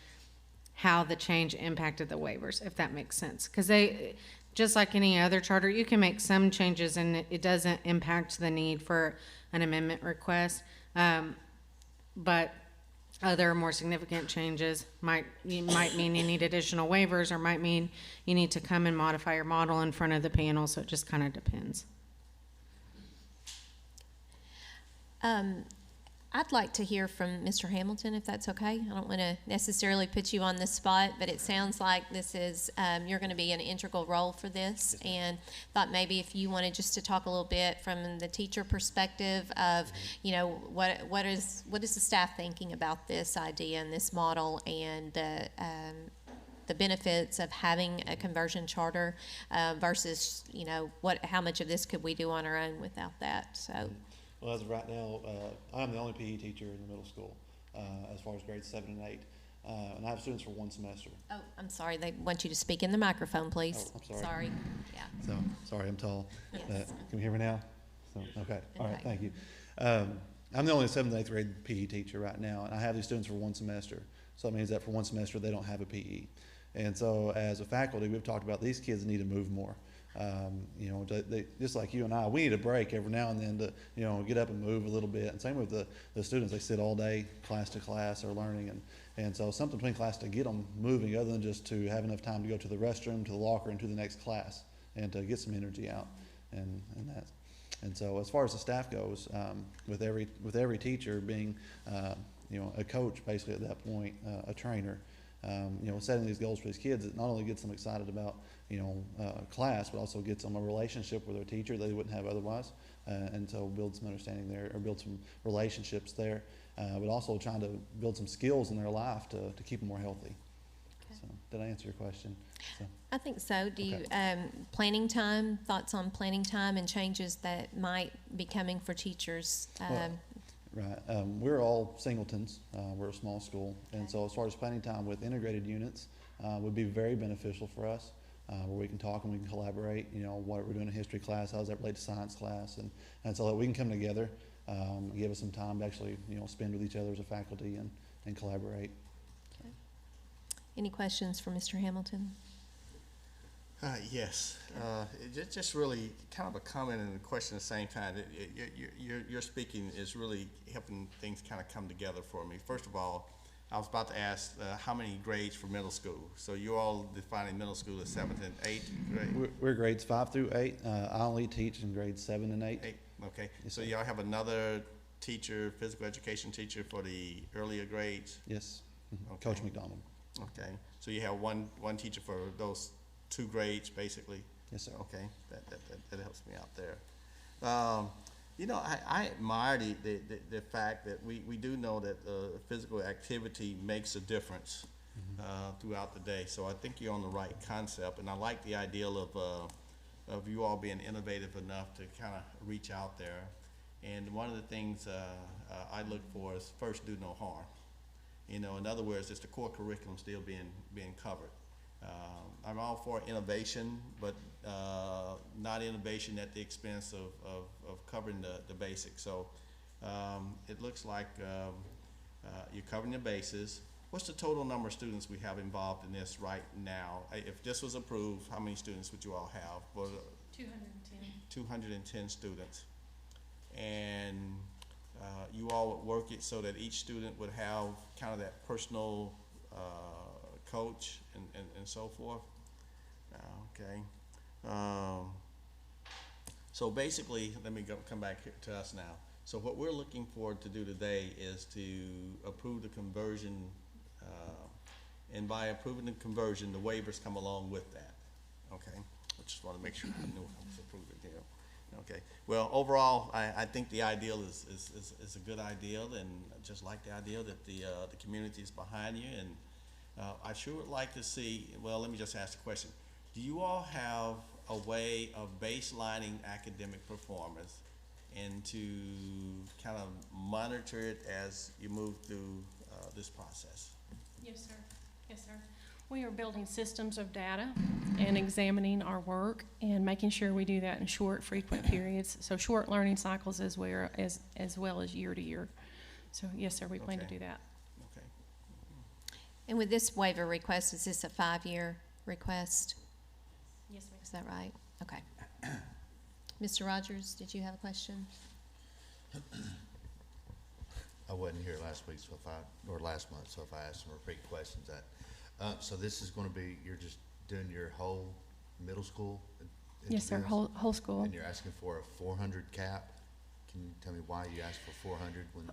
how the change impacted the waivers, if that makes sense. Because they, just like any other charter, you can make some changes and it doesn't impact the need for an amendment request. But other more significant changes might mean you need additional waivers, or might mean you need to come and modify your model in front of the panel. So it just kind of depends. I'd like to hear from Mr. Hamilton, if that's okay. I don't want to necessarily put you on the spot, but it sounds like this is, you're going to be an integral role for this. And thought maybe if you wanted just to talk a little bit from the teacher perspective of, you know, what is the staff thinking about this idea and this model, and the benefits of having a conversion charter versus, you know, how much of this could we do on our own without that. So. Well, as of right now, I'm the only PE teacher in the middle school as far as grades 7 and 8. And I have students for 1 semester. Oh, I'm sorry. They want you to speak in the microphone, please. Oh, I'm sorry. Sorry. Yeah. So, sorry, I'm tall. Yes. Can you hear me now? So, okay. All right, Okay. thank you. I'm the only 7th and 8th grade PE teacher right now, and I have these students for 1 semester. So it means that for 1 semester, they don't have a PE. And so as a faculty, we've talked about these kids need to move more. You know, they, just like you and I, we need a break every now and then to, you know, get up and move a little bit. And same with the students, they sit all day, class to class, or learning. And so something between class to get them moving, other than just to have enough time to go to the restroom, to the locker, and to the next class, and to get some energy out, and that. And so as far as the staff goes, with every teacher being, you know, a coach basically at that point, a trainer, you know, setting these goals for these kids, it not only gets them excited about, you know, class, but also gets them a relationship with their teacher that they wouldn't have otherwise, and so build some understanding there, or build some relationships there, but also trying to build some skills in their life to keep them more healthy. Okay. So, did I answer your question? So. I think so. Do you, Okay. Planning time, thoughts on planning time and changes that might be coming for teachers? Right. We're all singletons. We're a small school. And so as far as planning time with integrated units would be very beneficial for us, where we can talk and we can collaborate, you know, what we're doing in history class, how does that relate to science class, and so that we can come together, give us some time to actually, you know, spend with each other as a faculty and collaborate. Okay. Any questions for Mr. Hamilton? Yes, just really kind of a comment and a question at the same time. Your speaking is really helping things kind of come together for me. First of all, I was about to ask how many grades for middle school. So you're all defining middle school as 7th and 8th grade? We're grades 5 through 8. I only teach in grades 7 and 8. Okay, Yes, so sir. y'all have another teacher, physical education teacher for the earlier grades? Yes, Okay. Coach McDonald. Okay, so you have one teacher for those 2 grades, basically? Yes, sir. Okay, that helps me out there. You know, I admire the fact that we do know that physical activity makes a difference throughout the day. So I think you're on the right concept, and I like the ideal of you all being innovative enough to kind of reach out there. And one of the things I look for is first, do no harm. You know, in other words, it's the core curriculum still being covered. I'm all for innovation, but not innovation at the expense of covering the basics. So it looks like you're covering the bases. What's the total number of students we have involved in this right now? If this was approved, how many students would you all have? Well, 210. 210 students. And you all would work it so that each student would have kind of that personal coach and so forth. Okay. So basically, let me come back to us now. So what we're looking forward to do today is to approve the conversion, and by approving the conversion, the waivers come along with that. Okay, I just want to make sure I knew I was approving here. Okay, well, overall, I think the ideal is a good ideal, and I just like the idea that the community is behind you, and I sure would like to see, well, let me just ask the question. Do you all have a way of baselining academic performance and to kind of monitor it as you move through this process? Yes, sir. Yes, sir. We are building systems of data and examining our work and making sure we do that in short, frequent periods. So short learning cycles as well as year to year. So yes, sir, we plan to do that. Okay. And with this waiver request, is this a 5-year request? Yes, ma'am. Is that right? Okay. Mr. Rogers, did you have a question? I wasn't here last week, or last month, so if I ask some repeat questions, so this is gonna be, you're just doing your whole middle school? Yes, sir, whole school. And you're asking for a 400 cap? Can you tell me why you asked for 400 when,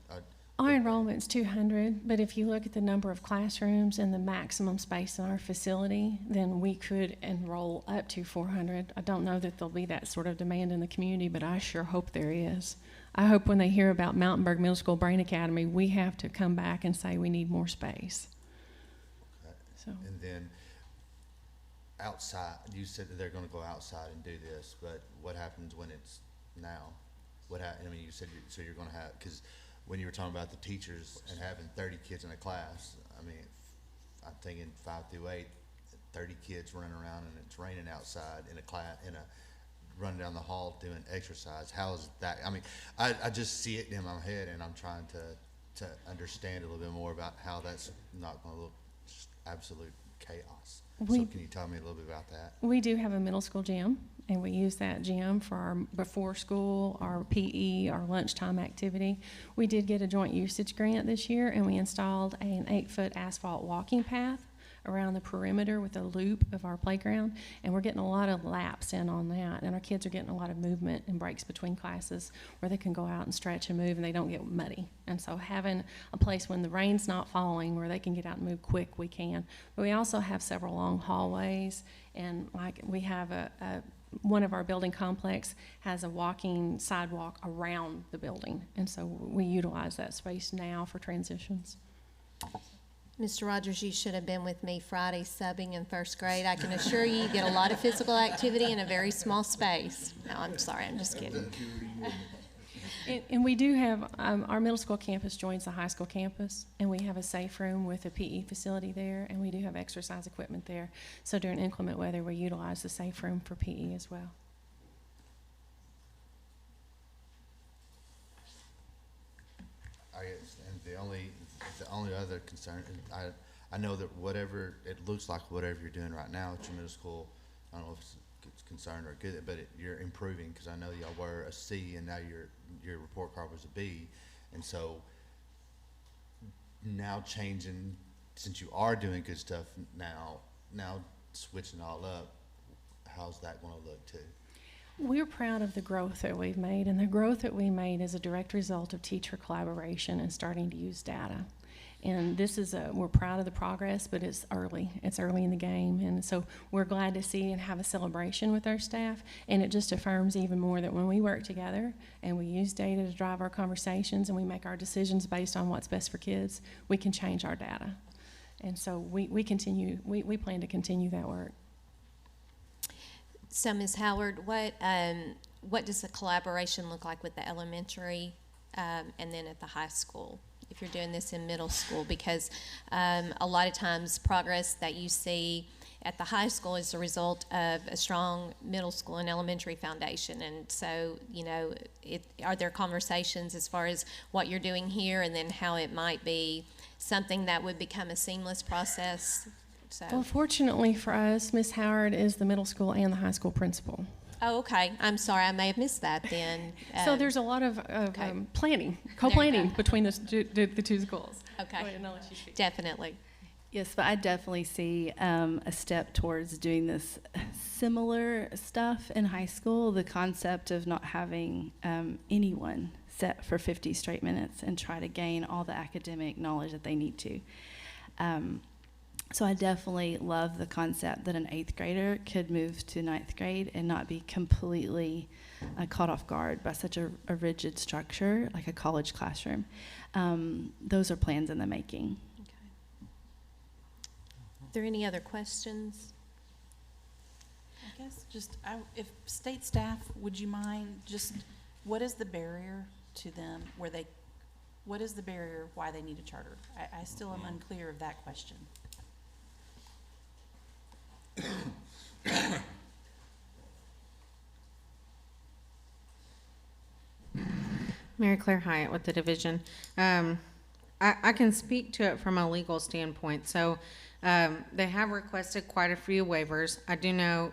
Our enrollment's 200, but if you look at the number of classrooms and the maximum space in our facility, then we could enroll up to 400. I don't know that there'll be that sort of demand in the community, but I sure hope there is. I hope when they hear about Mountainburg Middle School Brain Academy, we have to come back and say we need more space. okay. So, And then outside, you said that they're gonna go outside and do this, but what happens when it's now? I mean, you said, so you're gonna have, cause when you were talking about the teachers and having 30 kids in a class, I mean, I'm thinking 5 through 8, 30 kids running around and it's raining outside in a class, running down the hall doing exercise. How is that? I mean, I just see it in my head, and I'm trying to understand a little bit more about how that's not going to look just absolute chaos. So can you tell me a little bit about that? we do have a middle school gym, and we use that gym for our before school, our PE, our lunchtime activity. We did get a joint usage grant this year, and we installed an 8-foot asphalt walking path around the perimeter with a loop of our playground, and we're getting a lot of laps in on that, and our kids are getting a lot of movement and breaks between classes where they can go out and stretch and move and they don't get muddy. And so having a place when the rain's not falling where they can get out and move quick, we can. But we also have several long hallways, and like we have one of our building complex has a walking sidewalk around the building, and so we utilize that space now for transitions. Mr. Rogers, you should have been with me Friday subbing in first grade. I can assure you, you get a lot of physical activity in a very small space. No, I'm sorry, I'm just kidding. And we do have, our middle school campus joins the high school campus, and we have a safe room with a PE facility there, and we do have exercise equipment there. So during inclement weather, we utilize the safe room for PE as well. I guess, and the only other concern, and I know that whatever, it looks like whatever you're doing right now at your middle school, I don't know if it's concerned or good, but you're improving, because I know y'all were a C and now your report card was a B, and so now changing, since you are doing good stuff now switching all up, how's that gonna look too? We're proud of the growth that we've made, and the growth that we made is a direct result of teacher collaboration and starting to use data. And this is we're proud of the progress, but it's early. It's early in the game, and so we're glad to see and have a celebration with our staff. And it just affirms even more that when we work together and we use data to drive our conversations and we make our decisions based on what's best for kids, we can change our data. And so we plan to continue that work. So, Ms. Howard, what does the collaboration look like with the elementary and then at the high school, if you're doing this in middle school? Because a lot of times progress that you see at the high school is a result of a strong middle school and elementary foundation. And so, you know, are there conversations as far as what you're doing here and then how it might be something that would become a seamless process? So. Well, fortunately for us, Ms. Howard is the middle school and the high school principal. Oh, okay. I'm sorry. I may have missed that then. So there's a lot of okay. planning, There you co-planning go. between the two schools. Okay. Go ahead, and I'll let you speak. Definitely. Yes, but I definitely see a step towards doing this similar stuff in high school, the concept of not having anyone sit for 50 straight minutes and try to gain all the academic knowledge that they need to. So I definitely love the concept that an 8th grader could move to 9th grade and not be completely caught off guard by such a rigid structure like a college classroom. Those are plans in the making. Okay. Are there any other questions? I guess just, if state staff, would you mind, just, what is the barrier to them what is the barrier why they need a charter? I still am unclear of that question. Mary Claire Hyatt with the division. I can speak to it from a legal standpoint. So they have requested quite a few waivers. I do know,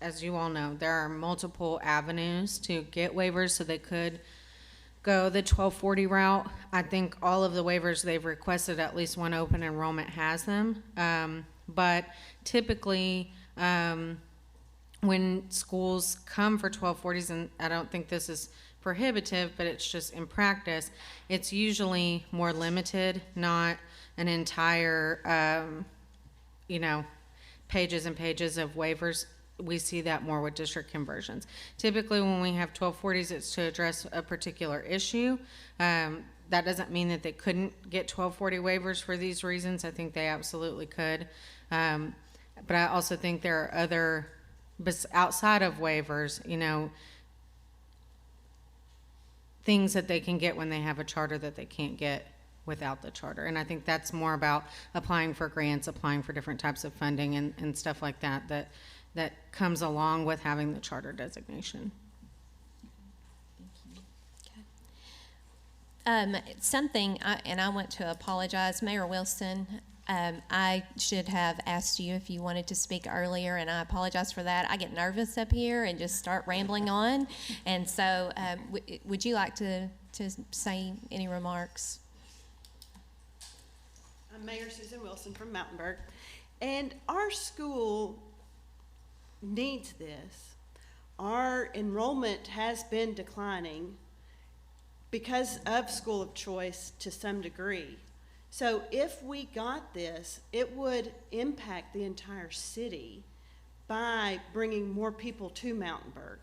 as you all know, there are multiple avenues to get waivers, so they could go the 1240 route. I think all of the waivers they've requested, at least one open enrollment has them. But typically, when schools come for 1240s, and I don't think this is prohibitive, but it's just in practice, it's usually more limited, not an entire, pages and pages of waivers. We see that more with district conversions. Typically, when we have 1240s, it's to address a particular issue. That doesn't mean that they couldn't get 1240 waivers for these reasons. I think they absolutely could. But I also think there are other, outside of waivers, things that they can get when they have a charter that they can't get without the charter. And I think that's more about applying for grants, applying for different types of funding and stuff like that comes along with having the charter designation. Something, and I want to apologize, Mayor Wilson, I should have asked you if you wanted to speak earlier, and I apologize for that. I get nervous up here and just start rambling on, and so would you like to say any remarks? I'm Mayor Susan Wilson from Mountainburg, and our school needs this. Our enrollment has been declining because of school of choice to some degree. So if we got this, it would impact the entire city by bringing more people to Mountainburg.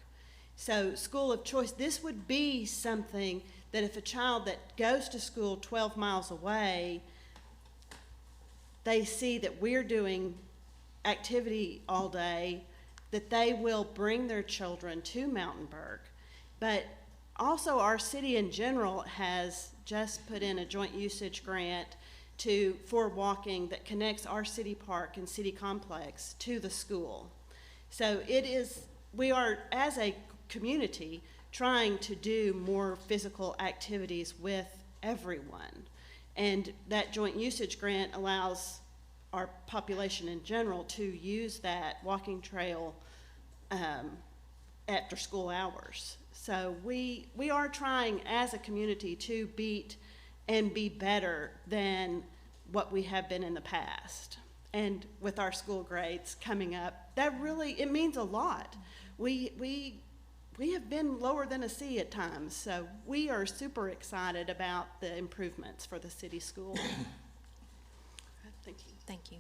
So school of choice, this would be something that if a child that goes to school 12 miles away, they see that we're doing activity all day, that they will bring their children to Mountainburg. But also our city in general has just put in a joint usage grant for walking that connects our city park and city complex to the school. So we are, as a community, trying to do more physical activities with everyone. And that joint usage grant allows our population in general to use that walking trail after school hours. So we are trying as a community to beat and be better than what we have been in the past. And with our school grades coming up, it means a lot. We have been lower than a C at times, so we are super excited about the improvements for the city school. Thank you. Thank you.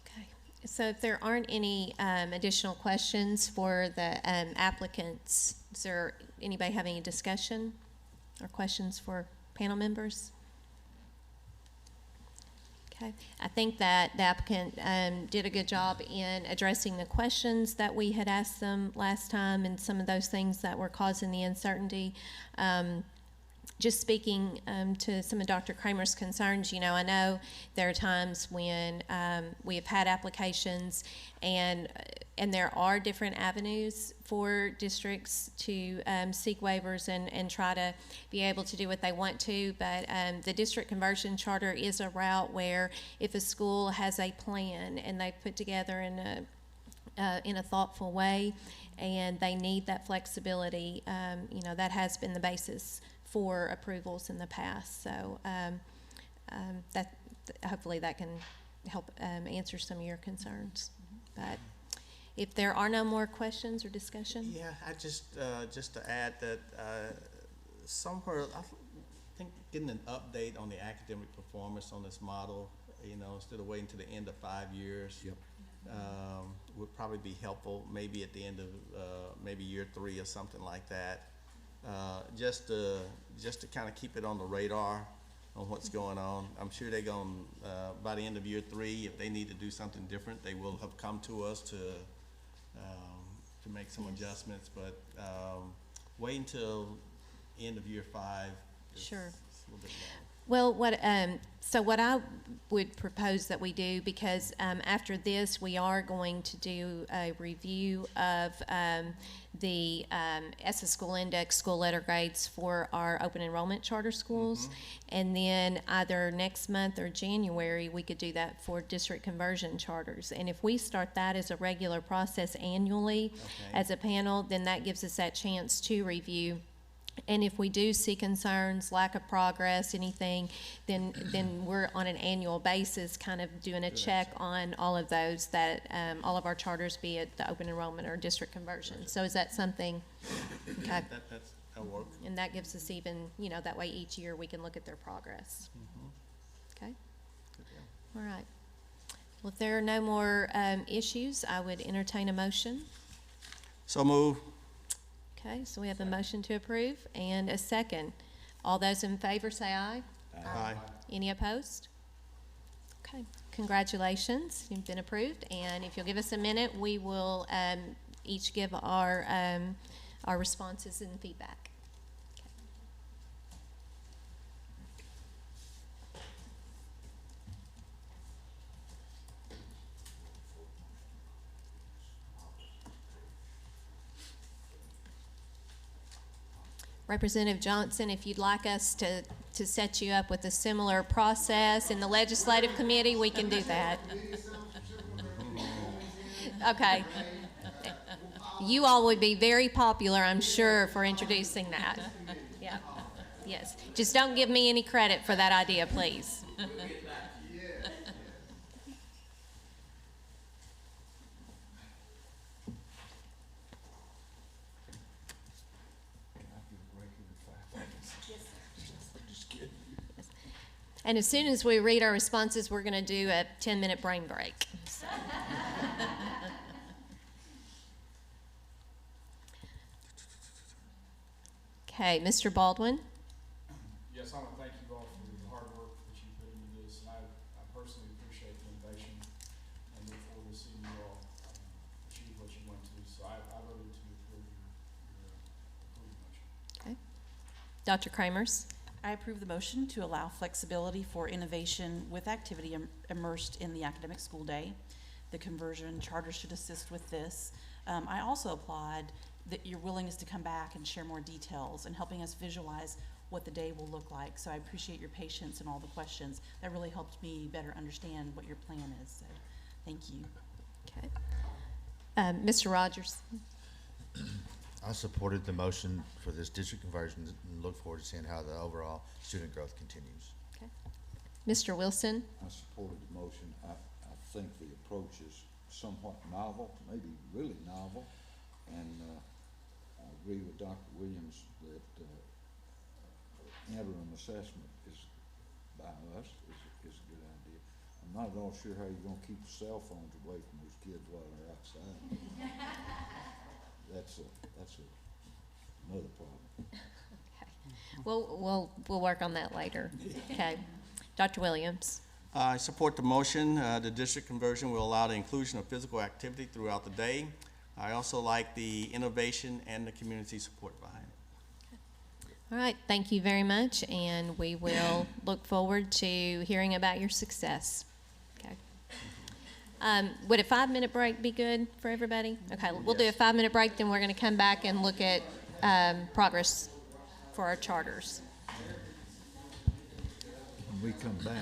Okay, so if there aren't any additional questions for the applicants, is there anybody have any discussion or questions for panel members? Okay, I think that the applicant did a good job in addressing the questions that we had asked them last time and some of those things that were causing the uncertainty. Just speaking to some of Dr. Kramer's concerns, I know there are times when we have had applications and there are different avenues for districts to seek waivers and try to be able to do what they want to, but the district conversion charter is a route where if a school has a plan and they've put together in a thoughtful way, and they need that flexibility. That has been the basis for approvals in the past. So hopefully that can help answer some of your concerns. But if there are no more questions or discussion? Yeah, I just to add that somewhere, I think getting an update on the academic performance on this model, instead of waiting to the end of 5 years. Yep. Would probably be helpful, maybe at the end of maybe year 3 or something like that. Just to kind of keep it on the radar on what's going on. I'm sure they're going by the end of year 3, if they need to do something different, they will have come to us to make some adjustments. But wait until end of year 5. Sure. It's a little bit long. Well, what I would propose that we do, because after this, we are going to do a review of the ESSA School Index school letter grades for our open enrollment charter schools. And then either next month or January, we could do that for district conversion charters. And if we start that as a regular process annually as a panel, then that gives us that chance to review. And if we do see concerns, lack of progress, anything, then we're on an annual basis kind of doing a check on all of those, that all of our charters, be it the open enrollment or district conversion. So is that something? Okay. That'll work. And that gives us even, that way each year we can look at their progress. Okay? Good deal. All right. Well, if there are no more issues, I would entertain a motion. So move. Okay, so we have a motion to approve and a second. All those in favor say aye. Aye. Any opposed? Okay, congratulations, you've been approved. And if you'll give us a minute, we will each give our responses and feedback. Representative Johnson, if you'd like us to set you up with a similar process in the legislative committee, we can do that. Okay. You all would be very popular, I'm sure, for introducing that. Yeah. Yes. Just don't give me any credit for that idea, please. And as soon as we read our responses, we're going to do a 10-minute brain break. So. Okay, Mr. Baldwin. Yes, I want to thank you all for the hard work that you put into this, and I personally appreciate the innovation and look forward to seeing you all achieve what you want to. So I voted to approve your approval motion. Okay. Dr. Kramers. I approve the motion to allow flexibility for innovation with activity immersed in the academic school day. The conversion charter should assist with this. I also applaud that your willingness to come back and share more details and helping us visualize what the day will look like. So I appreciate your patience and all the questions. That really helped me better understand what your plan is. So thank you. Okay. Mr. Rogers. I supported the motion for this district conversion and look forward to seeing how the overall student growth continues. Okay. Mr. Wilson. I supported the motion. I think the approach is somewhat novel, maybe really novel, and I agree with Dr. Williams that interim assessment is, by us, is a good idea. I'm not at all sure how you're gonna keep the cell phones away from those kids while they're outside. That's another problem. Okay. We'll work on that later. Okay. Dr. Williams. I support the motion. The district conversion will allow the inclusion of physical activity throughout the day. I also like the innovation and the community support behind it. All right. Thank you very much, and we will look forward to hearing about your success. Okay. Would a 5-minute break be good for everybody? Okay, we'll do a 5-minute break, then we're going to come back and look at progress for our charters. When we come back,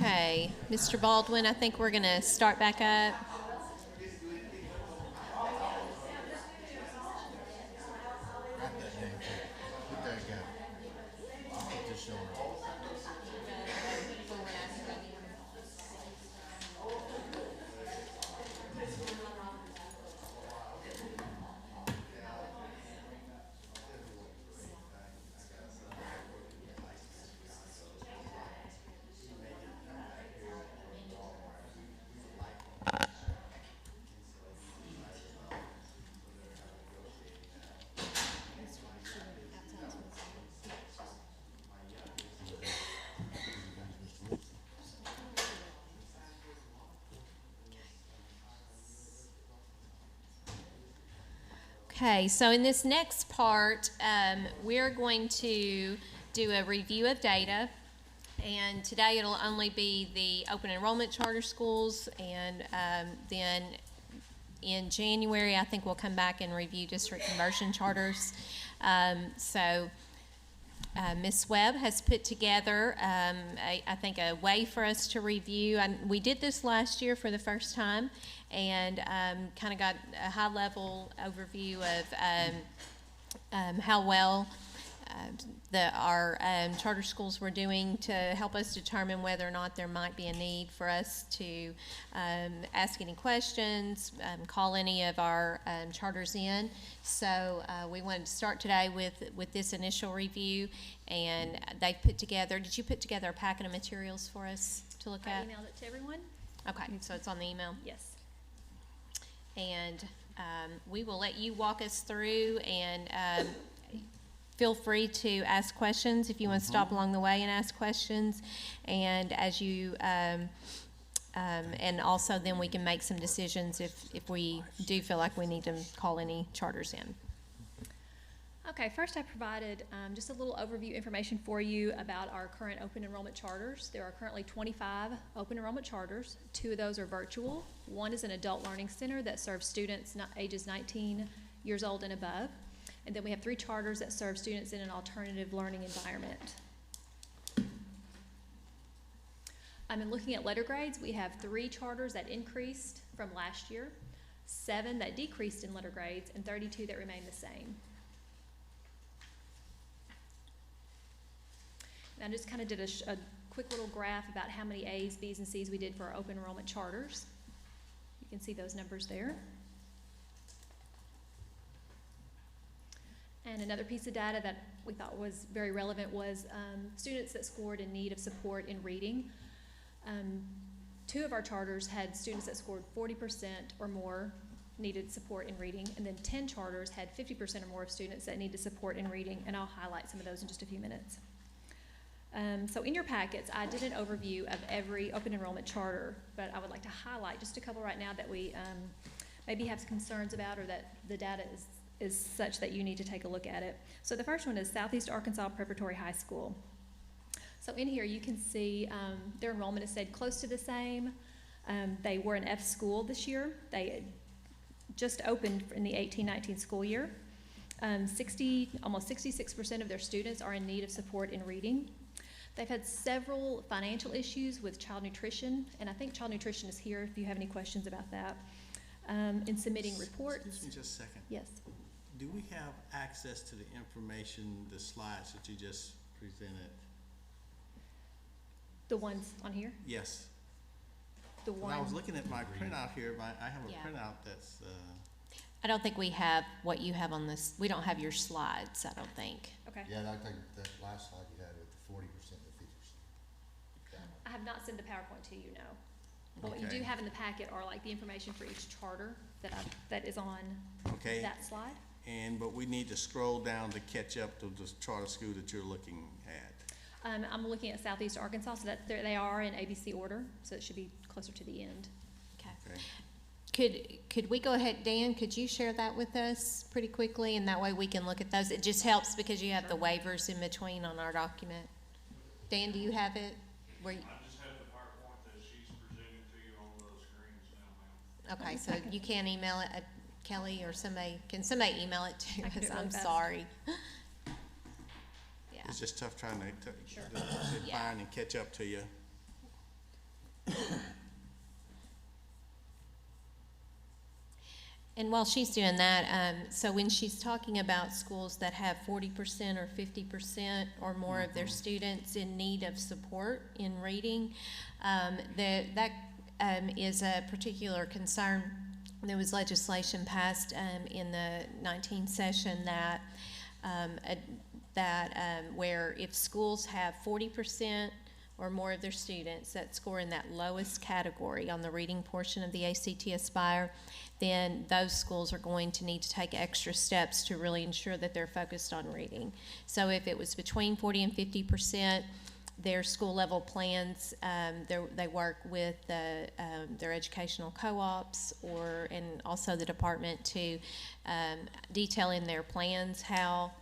Okay, Mr. Baldwin, I think we're gonna start back up. Write that down, put that go. I'll put this on. Okay, so in this next part, we're going to do a review of data. And today it'll only be the open enrollment charter schools, and then in January, I think we'll come back and review district conversion charters. Ms. Webb has put together, I think, a way for us to review. We did this last year for the first time, and kind of got a high-level overview of how well our charter schools were doing to help us determine whether or not there might be a need for us to ask any questions, call any of our charters in. So we wanted to start today with this initial review, and they put together, did you put together a packet of materials for us to look at? I emailed it to everyone. Okay, so it's on the email? Yes. And we will let you walk us through, and feel free to ask questions if you want to stop along the way and ask questions. And as you, and also then we can make some decisions if we do feel like we need to call any charters in. Okay, first I provided just a little overview information for you about our current open enrollment charters. There are currently 25 open enrollment charters. 2 of those are virtual. 1 is an adult learning center that serves students ages 19 years old and above. And then we have 3 charters that serve students in an alternative learning environment. In looking at letter grades, we have 3 charters that increased from last year, 7 that decreased in letter grades, and 32 that remain the same. And I just kind of did a quick little graph about how many A's, B's, and C's we did for our open enrollment charters. You can see those numbers there. And another piece of data that we thought was very relevant was students that scored in need of support in reading. 2 of our charters had students that scored 40% or more needed support in reading, and then 10 charters had 50% or more of students that needed support in reading, and I'll highlight some of those in just a few minutes. So in your packets, I did an overview of every open enrollment charter, but I would like to highlight just a couple right now that we maybe have concerns about, or that the data is such that you need to take a look at it. So the first one is Southeast Arkansas Preparatory High School. So in here you can see their enrollment is stayed close to the same. They were an F school this year. They just opened in the 18-19 school year. Almost 66% of their students are in need of support in reading. They've had several financial issues with child nutrition, and I think child nutrition is here if you have any questions about that. In submitting reports. Excuse me just a second. Yes. Do we have access to the information, the slides that you just presented? The ones on here? Yes. The When one. I was looking at my printout here, I have a Yeah. printout that's, I don't think we have what you have on this. We don't have your slides, I don't think. Okay. Yeah, I think that last slide you had with the 40% and the 50%. I have not sent the PowerPoint to you, no. But what you Okay. do have in the packet are like the information for each charter that is on okay. that slide. But we need to scroll down to catch up to the charter school that you're looking at. I'm looking at Southeast Arkansas, so that they are in ABC order, so it should be closer to the end. Okay. Could we go ahead, Dan, could you share that with us pretty quickly, and that way we can look at those? It just helps because you have the waivers in between on our document. Dan, do you have it? I just have the PowerPoint that she's presenting to you on those screens now, ma'am. Okay, so you can't email it, Kelly, or can somebody email it to I can do us? it really I'm fast. sorry. Yeah. It's just tough trying to Sure. find and catch up to you. And while she's doing that, so when she's talking about schools that have 40% or 50% or more of their students in need of support in reading, that is a particular concern. There was legislation passed in the 19th session that where if schools have 40% or more of their students that score in that lowest category on the reading portion of the ACT Aspire, then those schools are going to need to take extra steps to really ensure that they're focused on reading. So if it was between 40 and 50%, their school level plans, they work with their educational co-ops and also the department to detail in their plans how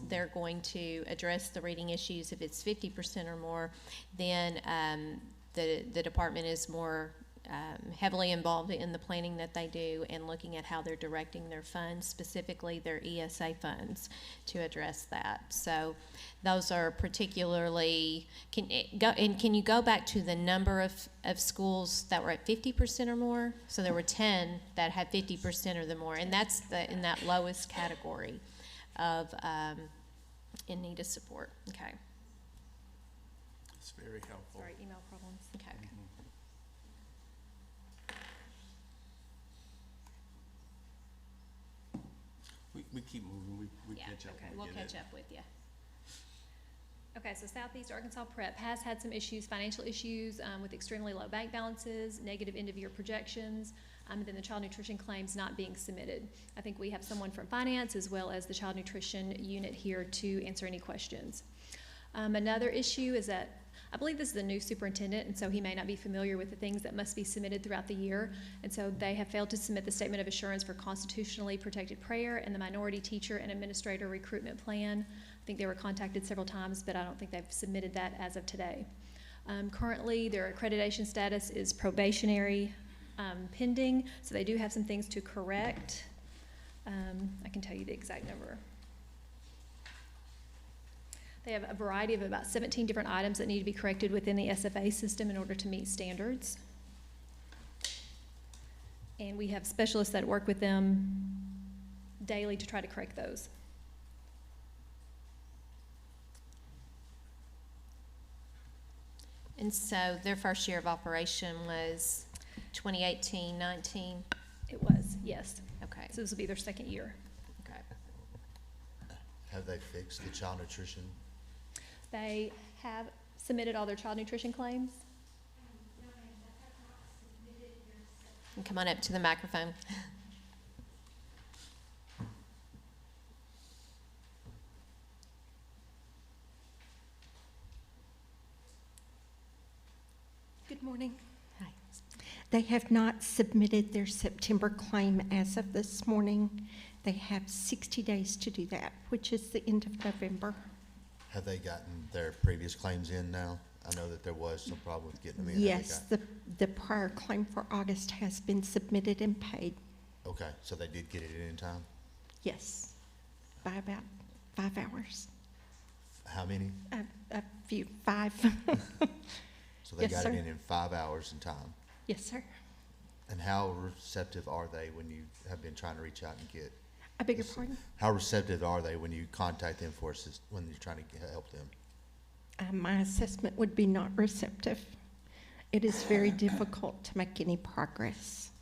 they're going to address the reading issues. If it's 50% or more, then the department is more heavily involved in the planning that they do and looking at how they're directing their funds, specifically their ESA funds, to address that. So those are particularly, can you go back to the number of schools that were at 50% or more? So there were 10 that had 50% or the more, and that's in that lowest category of in need of support. Okay. It's very helpful. Sorry, email problems. Okay. We keep moving, we Yeah, catch up. okay, when we we'll get catch it. up with you. Okay, so Southeast Arkansas Prep has had some issues, financial issues with extremely low bank balances, negative end-of-year projections, and then the child nutrition claims not being submitted. I think we have someone from finance as well as the child nutrition unit here to answer any questions. Another issue is that I believe this is a new superintendent, and so he may not be familiar with the things that must be submitted throughout the year. And so they have failed to submit the statement of assurance for constitutionally protected prayer and the minority teacher and administrator recruitment plan. I think they were contacted several times, but I don't think they've submitted that as of today. Currently, their accreditation status is probationary pending, so they do have some things to correct. I can tell you the exact number. They have a variety of about 17 different items that need to be corrected within the SFA system in order to meet standards. And we have specialists that work with them daily to try to correct those. And so their first year of operation was 2018-19? It was, yes. Okay. So this will be their second year. Okay. Have they fixed the child nutrition? They have submitted all their child nutrition claims. And come on up to the microphone. Good morning. Hi. They have not submitted their September claim as of this morning. They have 60 days to do that, which is the end of November. Have they gotten their previous claims in now? I know that there was some problem with getting them in. Yes, the prior claim for August has been submitted and paid. Okay, so they did get it in time? Yes, by about 5 hours. How many? A few, 5. So they Yes, got sir. it in 5 hours in time. Yes, sir. And how receptive are they when you have been trying to reach out and get? I beg your pardon? How receptive are they when you contact them for assist, when you're trying to help them? My assessment would be not receptive. It is very difficult to make any progress.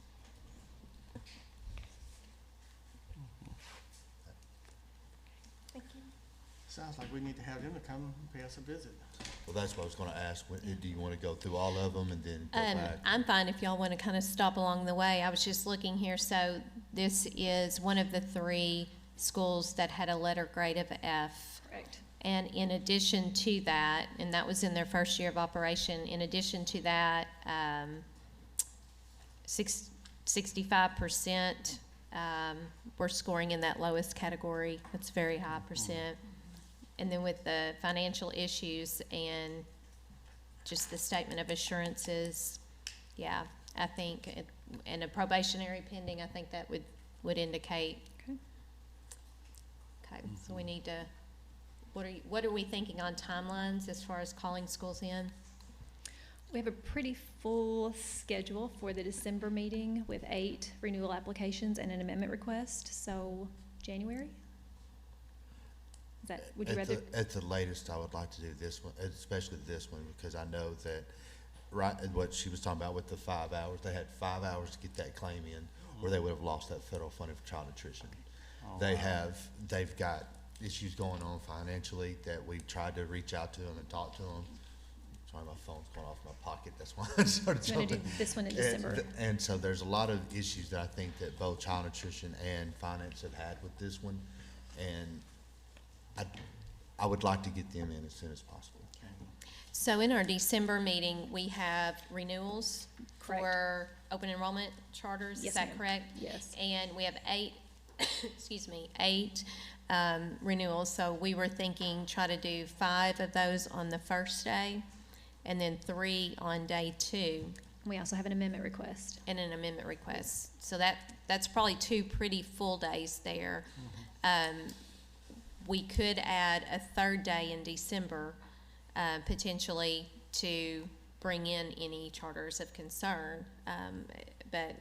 Thank you. Sounds like we need to have them to come and pay us a visit. Well, that's what I was gonna ask. Do you wanna go through all of them and then go back? I'm fine if y'all want to kind of stop along the way. I was just looking here, so this is one of the 3 schools that had a letter grade of F. Correct. And in addition to that, and that was in their first year of operation, in addition to that, 65% were scoring in that lowest category. That's a very high percent. And then with the financial issues and just the statement of assurances, yeah, I think, and a probationary pending, I think that would indicate. Okay. Okay, so we need to, what are we thinking on timelines as far as calling schools in? We have a pretty full schedule for the December meeting with 8 renewal applications and an amendment request, so January? Is that, would you rather? At the latest, I would like to do this one, especially this one, because I know that, right, what she was talking about with the 5 hours, they had 5 hours to get that claim in, or they would have lost that federal funding for child nutrition. They've got issues going on financially that we've tried to reach out to them and talk to them. Sorry, my phone's going off my pocket, that's why I started I'm going to do jumping. this one in December. And so there's a lot of issues that I think that both child nutrition and finance have had with this one, and I would like to get them in as soon as possible. So in our December meeting, we have renewals Correct. for open enrollment charters, Yes, is that ma'am. correct? Yes. And we have 8, excuse me, 8 renewals, so we were thinking try to do 5 of those on the first day, and then 3 on day 2, We also have an amendment request. and an amendment request. So that's probably 2 pretty full days there. We could add a 3rd day in December, potentially to bring in any charters of concern. But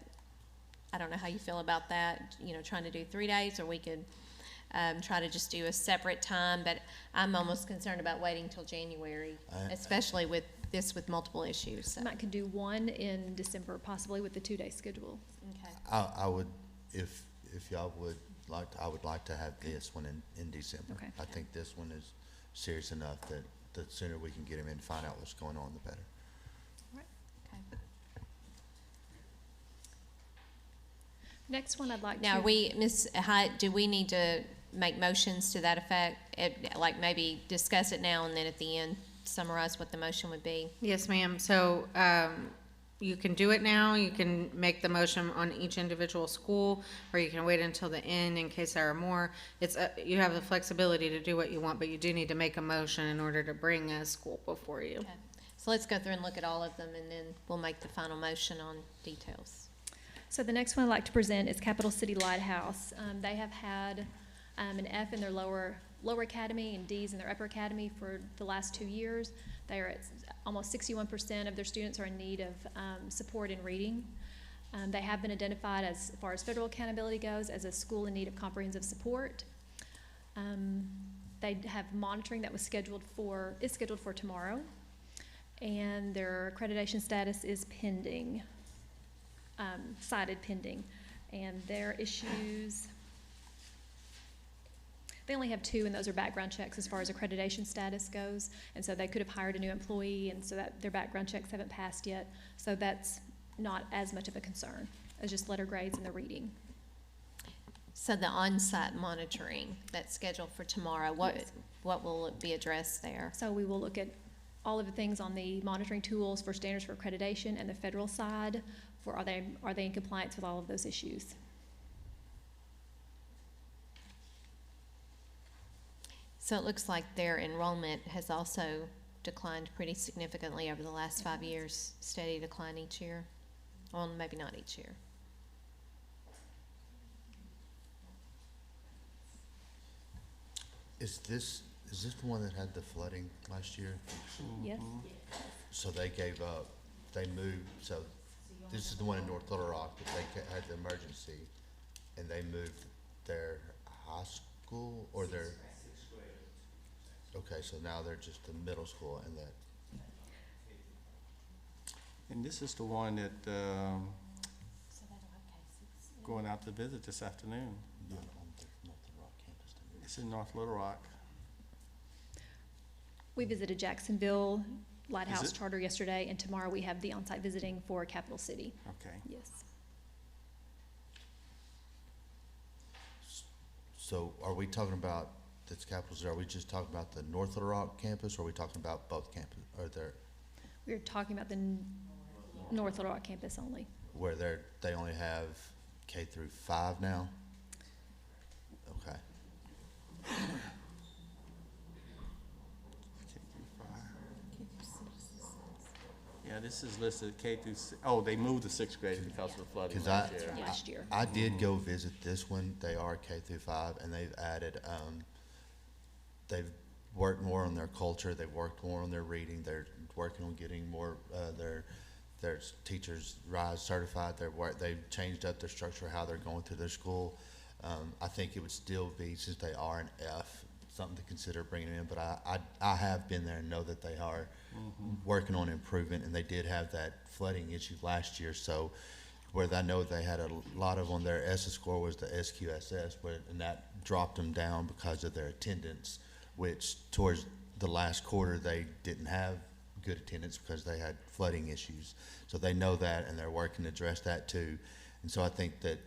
I don't know how you feel about that, you know, trying to do 3 days, or we could try to just do a separate time. But I'm almost concerned about waiting till January, especially with multiple issues. So. Might could do 1 in December, possibly with the 2-day schedule. Okay. I would, if y'all would like, I would like to have this one in December. Okay. I think this one is serious enough that the sooner we can get him in and find out what's going on, the better. Okay. Next one I'd like to. Now, Ms. Hyatt, do we need to make motions to that effect? Like maybe discuss it now and then at the end summarize what the motion would be? Yes, ma'am. So, you can do it now, you can make the motion on each individual school, or you can wait until the end in case there are more. It's, you have the flexibility to do what you want, but you do need to make a motion in order to bring a school before you. Okay. So let's go through and look at all of them, and then we'll make the final motion on details. So the next one I'd like to present is Capital City Lighthouse. They have had an F in their lower academy and D's in their upper academy for the last 2 years. They are at almost 61% of their students are in need of support in reading. They have been identified, as far as federal accountability goes, as a school in need of comprehensive support. They have monitoring that is scheduled for tomorrow, and their accreditation status is pending, cited pending, and their issues. They only have 2, and those are background checks as far as accreditation status goes. And so they could have hired a new employee, and so that their background checks haven't passed yet. So that's not as much of a concern as just letter grades and the reading. So the on-site monitoring that's scheduled for tomorrow, what will be addressed there? So we will look at all of the things on the monitoring tools for standards for accreditation and the federal side for are they in compliance with all of those issues. So it looks like their enrollment has also declined pretty significantly over the last 5 years, steady decline each year. Well, maybe not each year. Is this the one that had the flooding last year? Yes. So they gave up, they moved, so this is the one in North Little Rock that they had the emergency, and they moved their high school or their. Okay, so now they're just the middle school and that. And this is the one that, going out to visit this afternoon. Not on the North Little Rock campus. It's in North Little Rock. We visited Jacksonville Lighthouse Is it? Charter yesterday, and tomorrow we have the on-site visiting for Capital City. Okay. Yes. So are we talking about, that's capitals, are we just talking about the North Little Rock campus, or are we talking about both campus, or they're, We're talking about the North Little Rock campus only. where they only have K through 5 now? Okay. Yeah, this is listed K through, oh, they moved to 6th grade because of the flooding 'Cause last year. Last year. I did go visit this one, they are K through 5, and they've added, they've worked more on their culture, they've worked more on their reading, they're working on getting more, their teachers RISE certified. They've changed up their structure, how they're going through their school. I think it would still be, since they are an F, something to consider bringing in, but I have been there and know that they are working on improvement, and they did have that flooding issue last year, so where I know they had a lot of on their ESSA score was the SQSS, and that dropped them down because of their attendance, which towards the last quarter they didn't have good attendance because they had flooding issues. So they know that, and they're working to address that too. And so I think that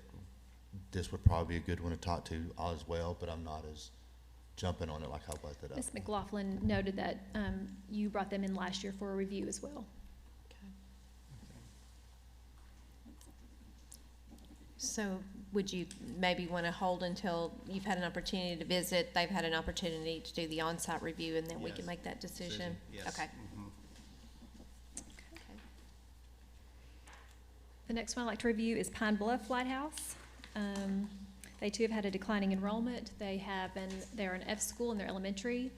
this would probably be a good one to talk to as well, but I'm not as jumping on it like I brought that up. Ms. McLaughlin noted that you brought them in last year for a review as well. So would you maybe want to hold until you've had an opportunity to visit, they've had an opportunity to do the on-site review, and then we can make that decision? Yes. Okay. The next one I'd like to review is Pine Bluff Lighthouse. They too have had a declining enrollment. They're an F school in their elementary,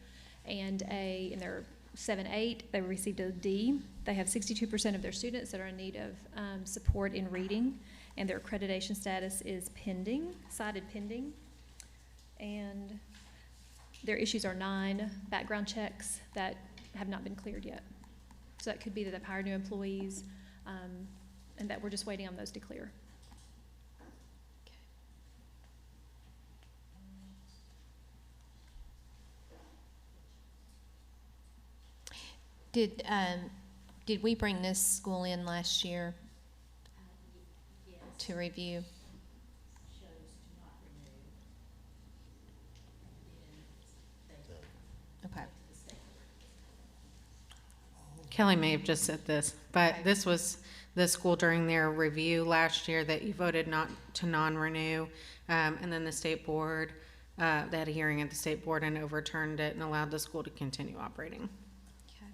and in their 7-8, they received a D. They have 62% of their students that are in need of support in reading, and their accreditation status is pending, cited pending. And their issues are 9 background checks that have not been cleared yet. So that could be that they've hired new employees, and that we're just waiting on those to clear. Did we bring this school in last year to review? Okay. Kelly may have just said this, but this was the school during their review last year that you voted not to non-renew, and then the state board, they had a hearing at the state board and overturned it and allowed the school to continue operating. Okay.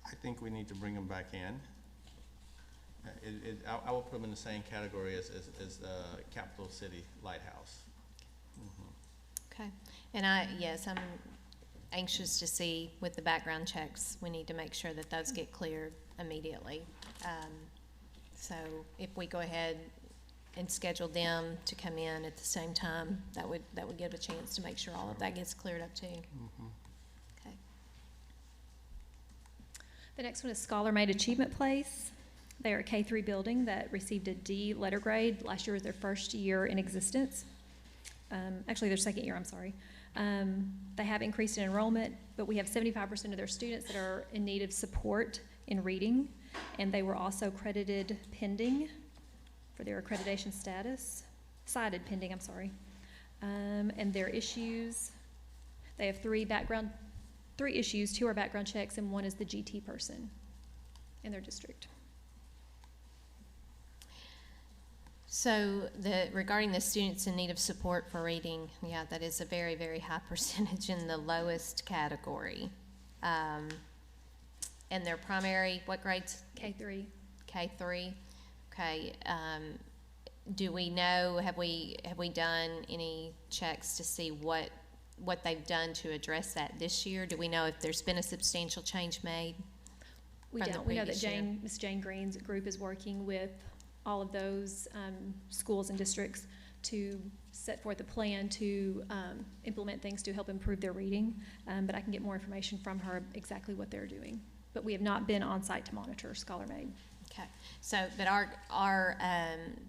I think we need to bring them back in. I will put them in the same category as Capital City Lighthouse. Okay. And yes, I'm anxious to see with the background checks, we need to make sure that those get cleared immediately. So if we go ahead and schedule them to come in at the same time, that would give a chance to make sure all of that gets cleared up too. Okay. The next one is Scholar Made Achievement Place. They are a K-3 building that received a D letter grade. Last year was their first year in existence. Actually, their second year, I'm sorry. They have increased in enrollment, but we have 75% of their students that are in need of support in reading, and they were also credited pending for their accreditation status, cited pending, I'm sorry. And their issues, they have three issues, 2 are background checks, and 1 is the GT person in their district. So regarding the students in need of support for reading, yeah, that is a very, very high percentage in the lowest category. And their primary, what grades? K-3. K-3. Okay. Do we know, have we done any checks to see what they've done to address that this year? Do we know if there's been a substantial change made? We don't. We know that Ms. Jane Green's group is working with all of those schools and districts to set forth a plan to implement things to help improve their reading. But I can get more information from her exactly what they're doing. But we have not been on site to monitor Scholar Made. Okay. So, but our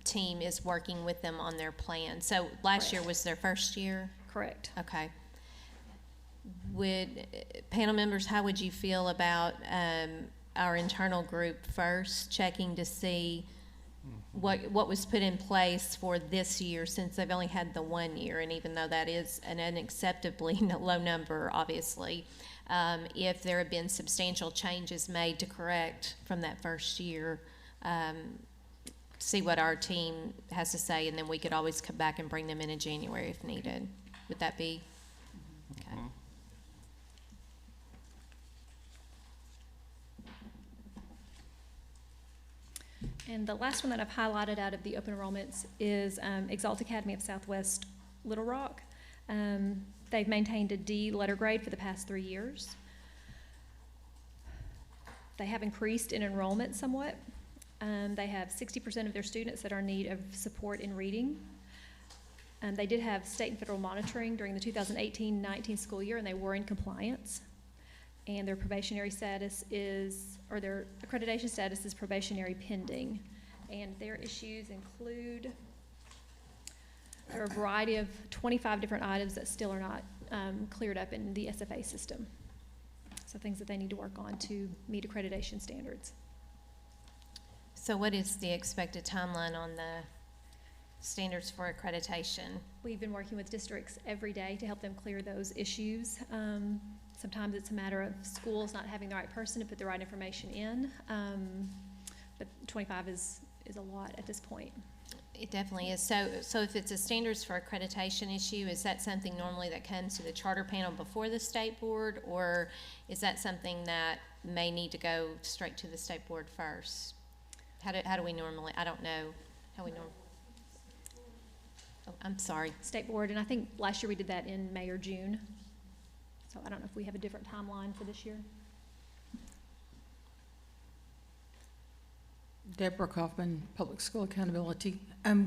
team is working with them on their plan. So last year was their first year? Correct. Okay. Panel members, how would you feel about our internal group first checking to see what was put in place for this year, since they've only had the 1 year, and even though that is an unacceptably low number, obviously, if there have been substantial changes made to correct from that first year, see what our team has to say, and then we could always come back and bring them in January if needed. Would that be? Okay. And the last one that I've highlighted out of the open enrollments is Exalt Academy of Southwest Little Rock. They've maintained a D letter grade for the past 3 years. They have increased in enrollment somewhat. They have 60% of their students that are in need of support in reading. They did have state and federal monitoring during the 2018-19 school year, and they were in compliance. And their probationary status is, or their accreditation status is probationary pending. And their issues include, there are a variety of 25 different items that still are not cleared up in the SFA system. So things that they need to work on to meet accreditation standards. So what is the expected timeline on the standards for accreditation? We've been working with districts every day to help them clear those issues. Sometimes it's a matter of schools not having the right person to put the right information in, but 25 is a lot at this point. It definitely is. So if it's a standards for accreditation issue, is that something normally that comes to the charter panel before the state board, or is that something that may need to go straight to the state board first? How do we normally, I don't know how we normally, oh, I'm sorry. State board, and I think last year we did that in May or June. So I don't know if we have a different timeline for this year. Deborah Kaufman, Public School Accountability.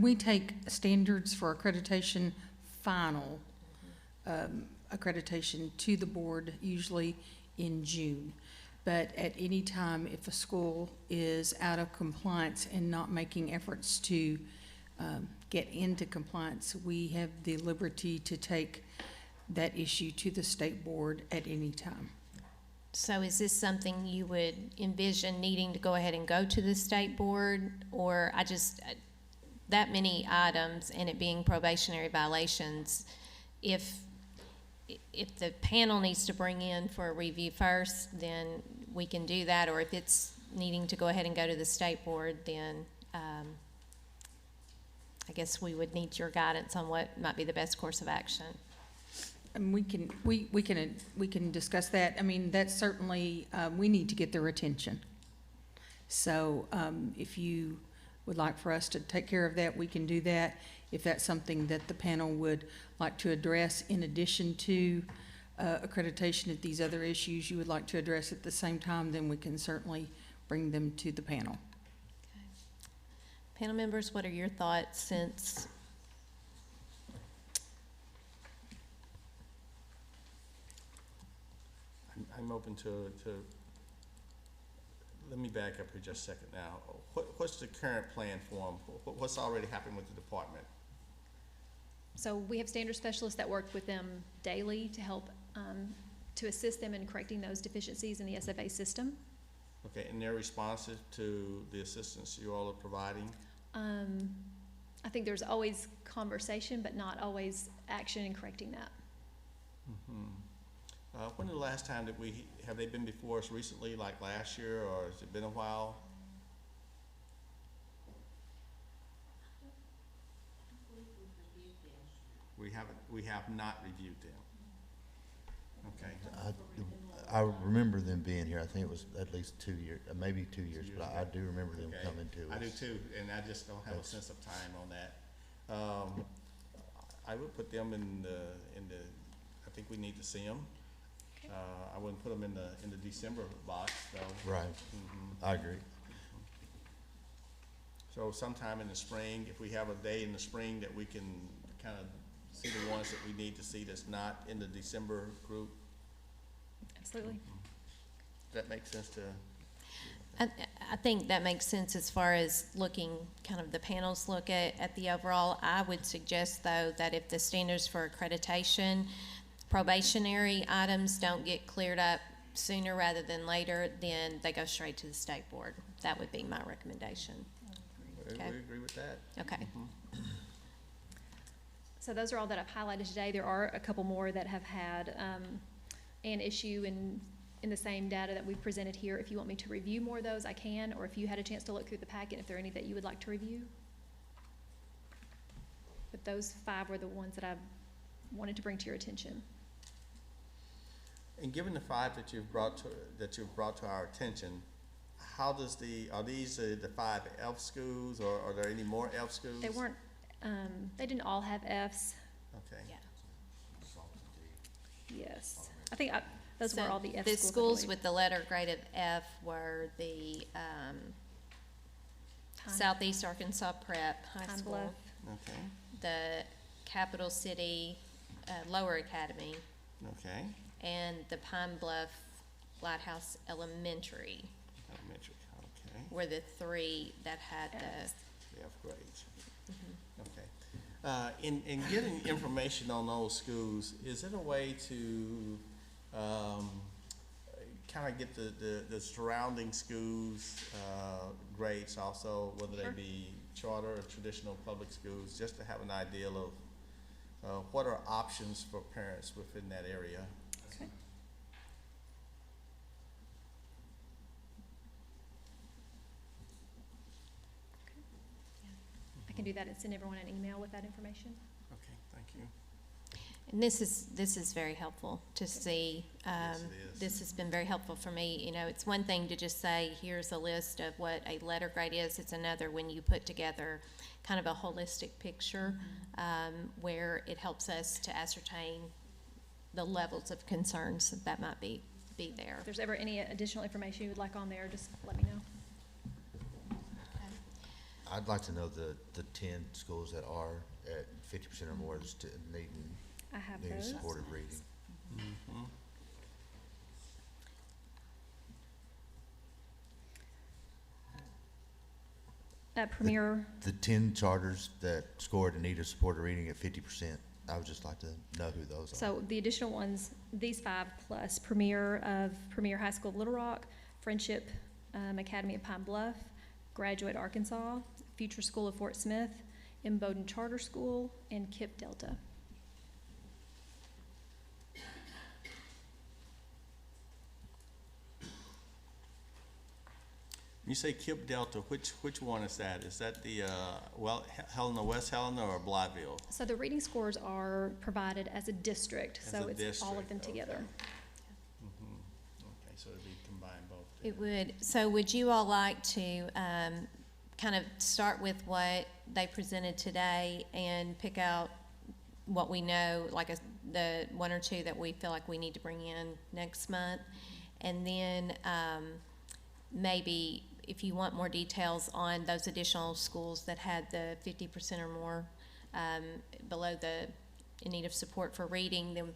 We take standards for accreditation, final accreditation to the board usually in June. But at any time, if a school is out of compliance and not making efforts to get into compliance, we have the liberty to take that issue to the state board at any time. So is this something you would envision needing to go ahead and go to the state board? Or that many items and it being probationary violations, if the panel needs to bring in for a review first, then we can do that. Or if it's needing to go ahead and go to the state board, then I guess we would need your guidance on what might be the best course of action. And we can discuss that. I mean, that's certainly, we need to get their attention. So if you would like for us to take care of that, we can do that. If that's something that the panel would like to address in addition to accreditation, if these other issues you would like to address at the same time, then we can certainly bring them to the panel. Okay. Panel members, what are your thoughts since I'm open to, let me back up here just a second now. What's the current plan for them? What's already happened with the department? So we have standard specialists that work with them daily to help, to assist them in correcting those deficiencies in the SFA system. Okay, and they're responsive to the assistance you all are providing? I think there's always conversation, but not always action in correcting that. Mm-hmm. When the last time that have they been before us recently, like last year, or has it been a while? We have not reviewed them. Okay. I remember them being here. I think it was at least 2 years, maybe 2 years, but I do remember them Okay. coming to us. I do too, and I just don't have a sense of time on that. I would put them in the, I think we need to see them. I wouldn't put them in the December box, though. Right. Mm-hmm. I agree. So sometime in the spring, if we have a day in the spring that we can kind of see the ones that we need to see that's not in the December group. Absolutely. Does that make sense to? I think that makes sense as far as looking, kind of the panels look at the overall. I would suggest, though, that if the standards for accreditation, probationary items don't get cleared up sooner rather than later, then they go straight to the state board. That would be my recommendation. Okay. We agree with that. Okay. Mm-hmm. So those are all that I've highlighted today. There are a couple more that have had an issue in the same data that we've presented here. If you want me to review more of those, I can, or if you had a chance to look through the packet, if there are any that you would like to review. But those 5 were the ones that I wanted to bring to your attention. And given the 5 that you've brought to our attention, how does are these the 5 ELF schools, or are there any more ELF schools? They weren't, they didn't all have Fs. Okay. Yeah. Yes. I think those were So all the F the schools. I schools believe. with the letter grade of F were the Pine- Southeast Arkansas Prep High Pine School, Bluff. Okay, the Capital City Lower Academy, okay, and the Pine Bluff Lighthouse Elementary elementary, okay, were the three that had the, they have grades. Okay. In getting information on those schools, is there a way to, kind of get the surrounding schools, grades also, whether they Sure. be charter or traditional public schools, just to have an idea of, what are options for parents within that area? Okay. I can do that and send everyone an email with that information. Okay, thank you. and this is very helpful to see. Yes, it is. This has been very helpful for me. You know, it's one thing to just say, here's a list of what a letter grade is. It's another when you put together kind of a holistic picture, where it helps us to ascertain the levels of concerns that might be there. If there's ever any additional information you would like on there, just let me know. I'd like to know the 10 schools that are at 50% or more needing I have those. supported reading. Mhm. Premier, The 10 charters that scored in need of supported reading at 50%, I would just like to know who those are. so the additional ones, these 5 plus Premier High School of Little Rock, Friendship Academy of Pine Bluff, Graduate Arkansas, Future School of Fort Smith, Bowdoin Charter School, and KIPP Delta. You say KIPP Delta, which one is that? Is that the, Helena, West Helena, or Blytheville? So the reading scores are provided as a district, As so a it's all of them district, together. Okay, so it'd be combined both. It would. So would you all like to kind of start with what they presented today and pick out what we know, like the one or two that we feel like we need to bring in next month? And then maybe if you want more details on those additional schools that had the 50% or more below the in need of support for reading, then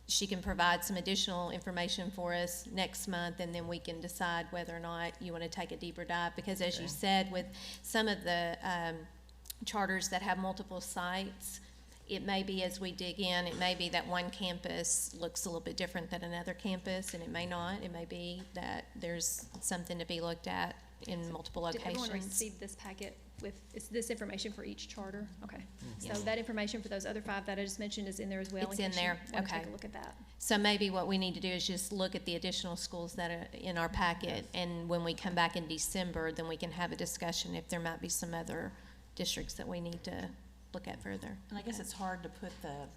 she can provide some additional information for us next month, and then we can decide whether or not you want to take a deeper dive. Because as you said, with some of the charters that have multiple sites, it may be as we dig in, it may be that one campus looks a little bit different than another campus, and it may not. It may be that there's something to be looked at in multiple Did everyone locations. receive this packet with, is this information for each charter? Okay. So Yes. that information for those other 5 that I just mentioned is in there as well? It's in case you there, wanna okay. Take a look at that. So maybe what we need to do is just look at the additional schools that are in our packet, and when we come back in December, then we can have a discussion if there might be some other districts that we need to look at further. And I guess it's hard to put the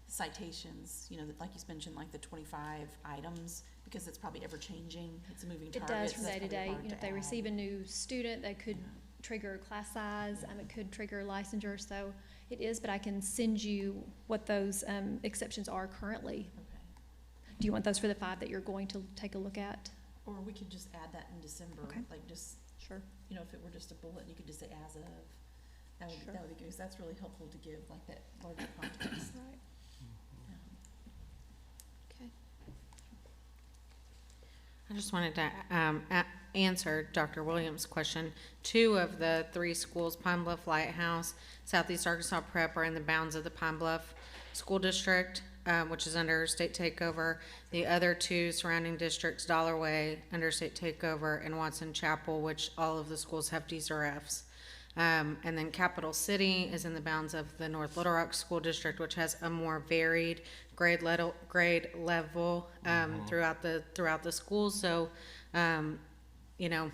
citations, you know, like you mentioned, like the 25 items, because it's probably ever-changing, it's a moving It target. does so from that's day to probably day. hard You know, if to they add. receive a new student, that could trigger class size, it could trigger licensure, so it is, but I can send you what those exceptions are currently. Okay. Do you want those for the 5 that you're going to take a look at? Or we could just add that in December, Okay. like just, Sure. you know, if it were just a bullet, and you could just say as of, that would, Sure. that would be good, 'cause that's really helpful to give like that larger context. Right. Okay. I just wanted to answer Dr. Williams' question. 2 of the 3 schools, Pine Bluff Lighthouse, Southeast Arkansas Prep, are in the bounds of the Pine Bluff School District, which is under state takeover. The other 2 surrounding districts, Dollar Way, under state takeover, and Watson Chapel, which all of the schools have Ds or Fs. And then Capital City is in the bounds of the North Little Rock School District, which has a more varied grade level throughout the schools. So, you know,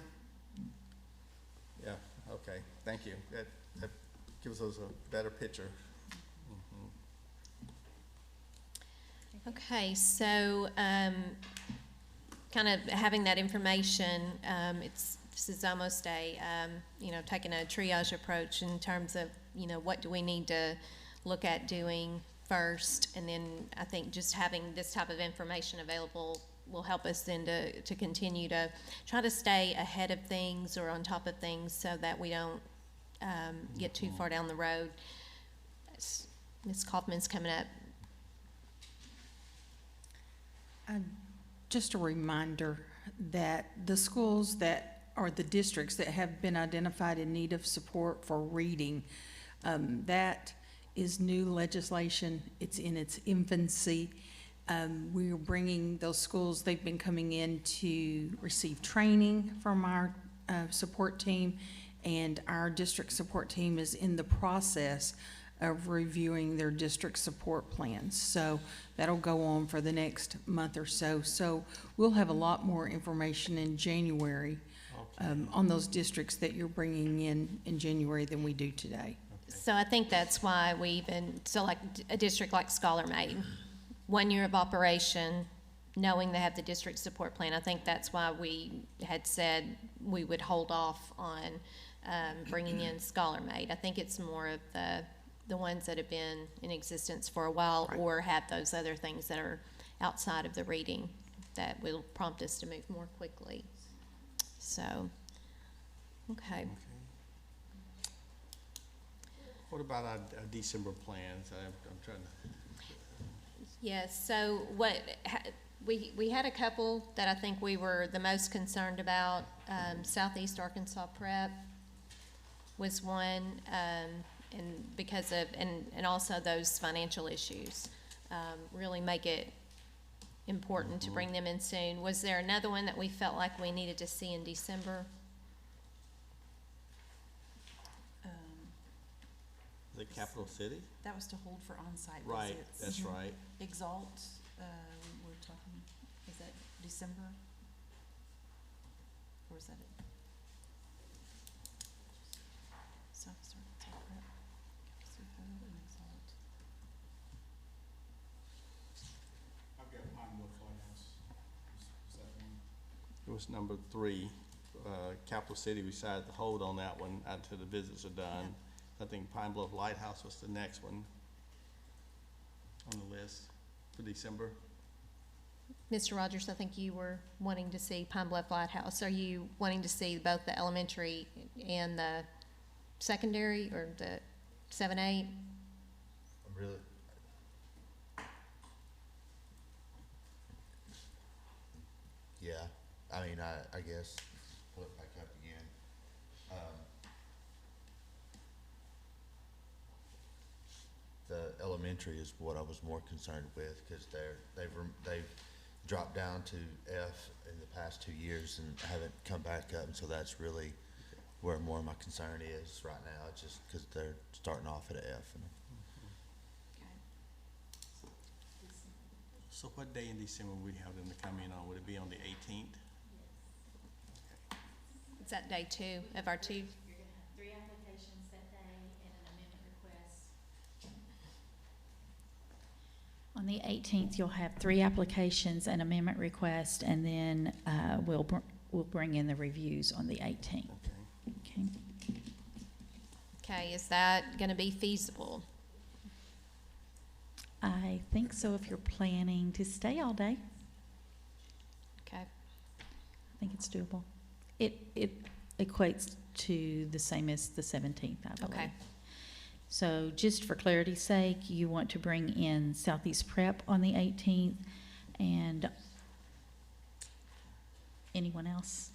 Yeah, okay, thank you. That gives us a better picture. Okay, so, kind of having that information, this is almost a, taking a triage approach in terms of, what do we need to look at doing first, and then I think just having this type of information available will help us then to continue to try to stay ahead of things or on top of things so that we don't get too far down the road. Ms. Kaufman's coming up. Just a reminder that the schools that are the districts that have been identified in need of support for reading, that is new legislation. It's in its infancy. We're bringing those schools, they've been coming in to receive training from our support team, and our district support team is in the process of reviewing their district support plans. So that'll go on for the next month or so. So we'll have a lot more information in January on those districts that you're bringing in January than we do today. So I think that's why we even, so like a district like Scholar Made, 1 year of operation, knowing they have the district support plan, I think that's why we had said we would hold off on bringing in Scholar Made. I think it's more of the ones that have been in existence for a while, Right. or have those other things that are outside of the reading that will prompt us to move more quickly. So, okay. What about our December plans? I'm trying to. Yes, so we had a couple that I think we were the most concerned about. Southeast Arkansas Prep was one, and because of, and also those financial issues, really make it important to bring them in soon. Was there another one that we felt like we needed to see in December? The capital city? That was to hold for on-site Right, visits. that's right. Exalt, we're talking, is that December? Or is that it? Southeast Arkansas Prep, Super and Exalt. I've got Pine Bluff Lighthouse. Is that one? It was number 3. Capital City, we decided to hold on that one until the visits are done. I think Pine Bluff Lighthouse was the next one on the list for December. Mr. Rogers, I think you were wanting to see Pine Bluff Lighthouse. Are you wanting to see both the elementary and the secondary, or the 7-8? I'm really, yeah, I mean, I guess, pull it back up again. The elementary is what I was more concerned with, because they've dropped down to F in the past 2 years and haven't come back up, and so that's really where more of my concern is right now. It's just because they're starting off at an F. So what day in December would we have them to come in on? Would it be on the 18th? Is that day 2 of our 2? You're gonna have 3 applications that day and an amendment request. On the 18th, you'll have 3 applications and amendment request, and then we'll bring in the reviews on the 18th. Okay. Okay, is that gonna be feasible? I think so, if you're planning to stay all day. Okay, I think it's doable. It equates to the same as the 17th, I believe. okay. So just for clarity's sake, you want to bring in Southeast Prep on the 18th, and anyone else?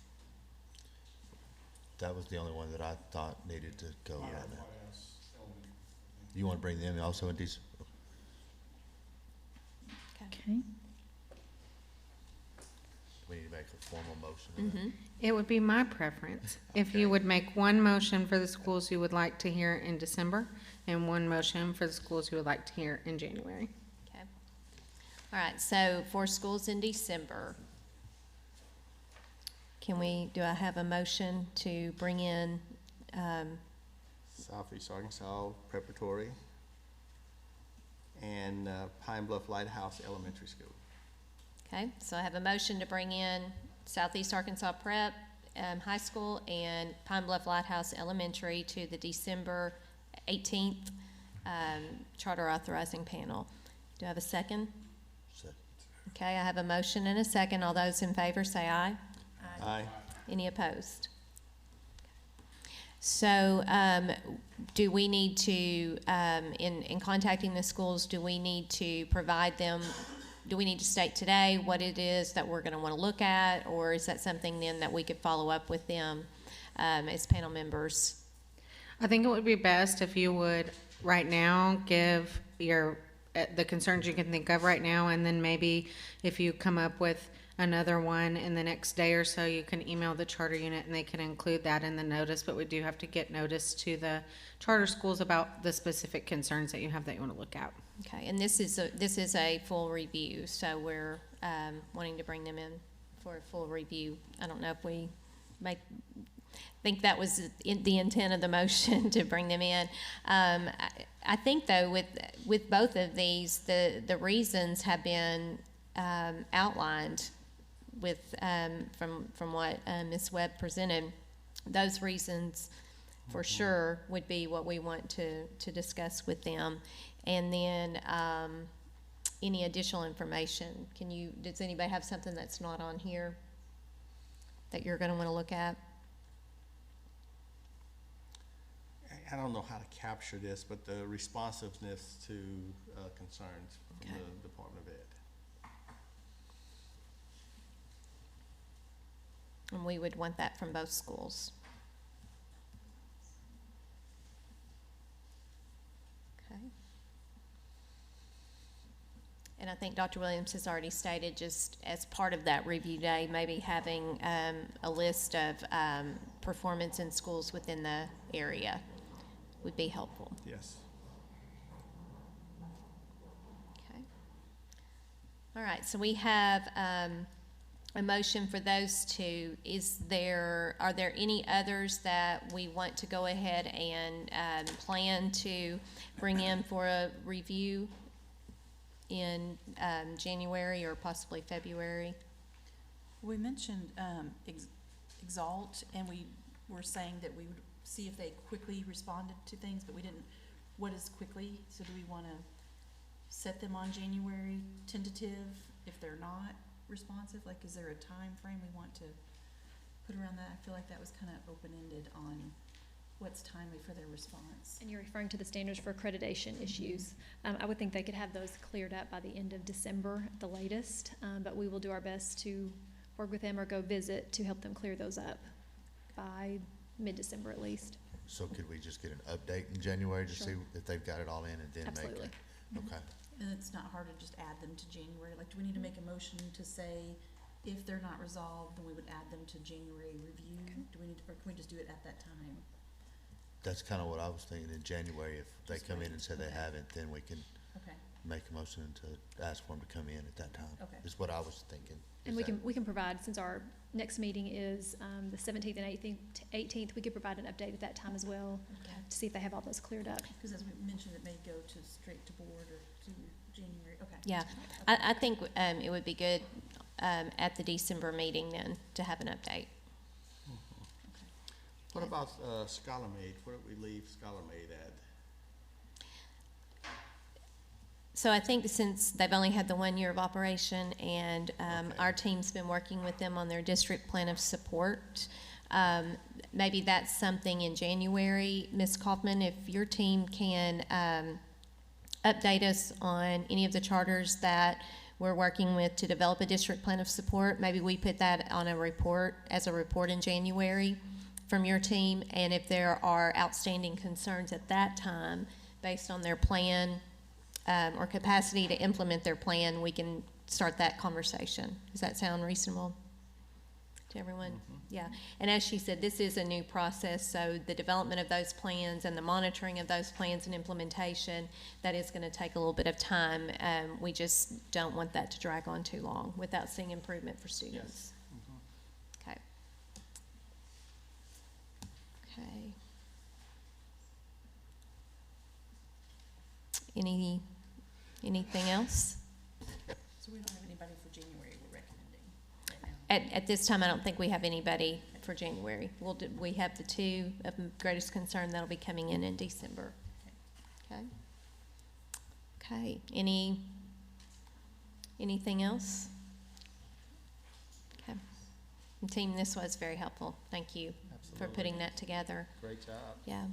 That was the only one that I thought needed to go Pine right Bluff now. Lighthouse, Elementary. You want to bring them also in December? Okay. We need to make a formal motion of that. Mm-hmm. It would be my preference if you would make one motion for the schools you would like to hear in December and one motion for the schools you would like to hear in January. Okay. All right, so for schools in December, do I have a motion to bring in, Southeast Arkansas Preparatory and Pine Bluff Lighthouse Elementary School. okay, so I have a motion to bring in Southeast Arkansas Prep, High School, and Pine Bluff Lighthouse Elementary to the December 18th Charter Authorizing Panel. Do I have a second? Second. Okay, I have a motion and a second. All those in favor say aye. Aye. Any opposed? So, do we need to, in contacting the schools, do we need to provide them, do we need to state today what it is that we're gonna wanna look at, or is that something then that we could follow up with them, as panel members? I think it would be best if you would, right now, give your, the concerns you can think of right now, and then maybe if you come up with another one in the next day or so, you can email the charter unit and they can include that in the notice, but we do have to get notice to the charter schools about the specific concerns that you have that you want to look at. Okay, and this is a full review, so we're, wanting to bring them in for a full review. I don't know if we think that was the intent of the motion to bring them in. I think though, with both of these, the reasons have been, outlined with, from what, Ms. Webb presented. Those reasons for sure would be what we want to discuss with them. And then, any additional information, does anybody have something that's not on here that you're gonna wanna look at? I don't know how to capture this, but the responsiveness to concerns from Okay. the Department of Ed. And we would want that from both schools. Okay. And I think Dr. Williams has already stated, just as part of that review day, maybe having a list of performance in schools within the area would be helpful. Yes. Okay. All right, so we have a motion for those two. Are there any others that we want to go ahead and plan to bring in for a review in January or possibly February? We mentioned Exalt, and we were saying that we would see if they quickly responded to things, but we didn't. What is quickly? So do we want to set them on January tentative if they're not responsive? Like, is there a time frame we want to put around that? I feel like that was kind of open-ended on what's timely for their response. And you're referring to the standards for accreditation issues. I would think they could have those cleared up by the end of December at the latest, but we will do our best to work with them or go visit to help them clear those up by mid-December at least. So could we just get an update in January to see Sure. if they've got it all in and then Absolutely. make it? Okay. And it's not hard to just add them to January. Like, do we need to make a motion to say if they're not resolved, then we would add them to January review? Okay. Do we need, or can we just do it at that time? That's kind of what I was thinking in January. If they Just come wait. in and say they Okay. haven't, then we can Okay. make a motion to ask for them to come in at that time. Okay. Is what I was thinking. And Is we can provide, since our next meeting is the 17th and 18th, we could provide an update at that time as well Okay. to see if they have all those cleared up. Because as we mentioned, it may go to straight to board or to January. Okay. Yeah, I think it would be good at the December meeting then to have an update. What about Scholar Made? Where do we leave Scholar Made at? So I think since they've only had the 1 year of operation and Okay. our team's been working with them on their district plan of support, maybe that's something in January. Ms. Kaufman, if your team can update us on any of the charters that we're working with to develop a district plan of support, maybe we put that on a report, as a report in January from your team, and if there are outstanding concerns at that time based on their plan, or capacity to implement their plan, we can start that conversation. Does that sound reasonable to everyone? Yeah, and as she said, this is a new process, so the development of those plans and the monitoring of those plans and implementation, that is gonna take a little bit of time. We just don't want that to drag on too long without seeing improvement for students. Okay. Okay. Anything else? So we don't have anybody for January we're recommending right now. At this time, I don't think we have anybody for January. We have the two of greatest concern that'll be coming in December. Okay? Okay, anything else? Okay. And team, this was very helpful. Thank you for Absolutely. putting that together. Great job. Yeah.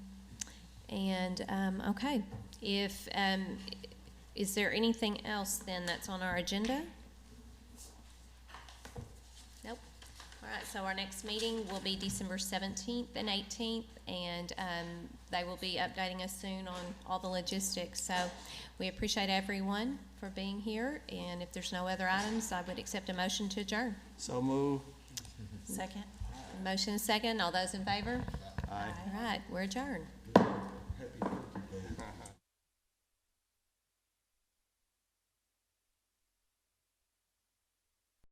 And, okay, is there anything else then that's on our agenda? Nope. All right, so our next meeting will be December 17th and 18th, and they will be updating us soon on all the logistics. So we appreciate everyone for being here, and if there's no other items, I would accept a motion to adjourn. So move. Second. Motion and second. All those in favor? Aye. All right, we're adjourned. Happy birthday.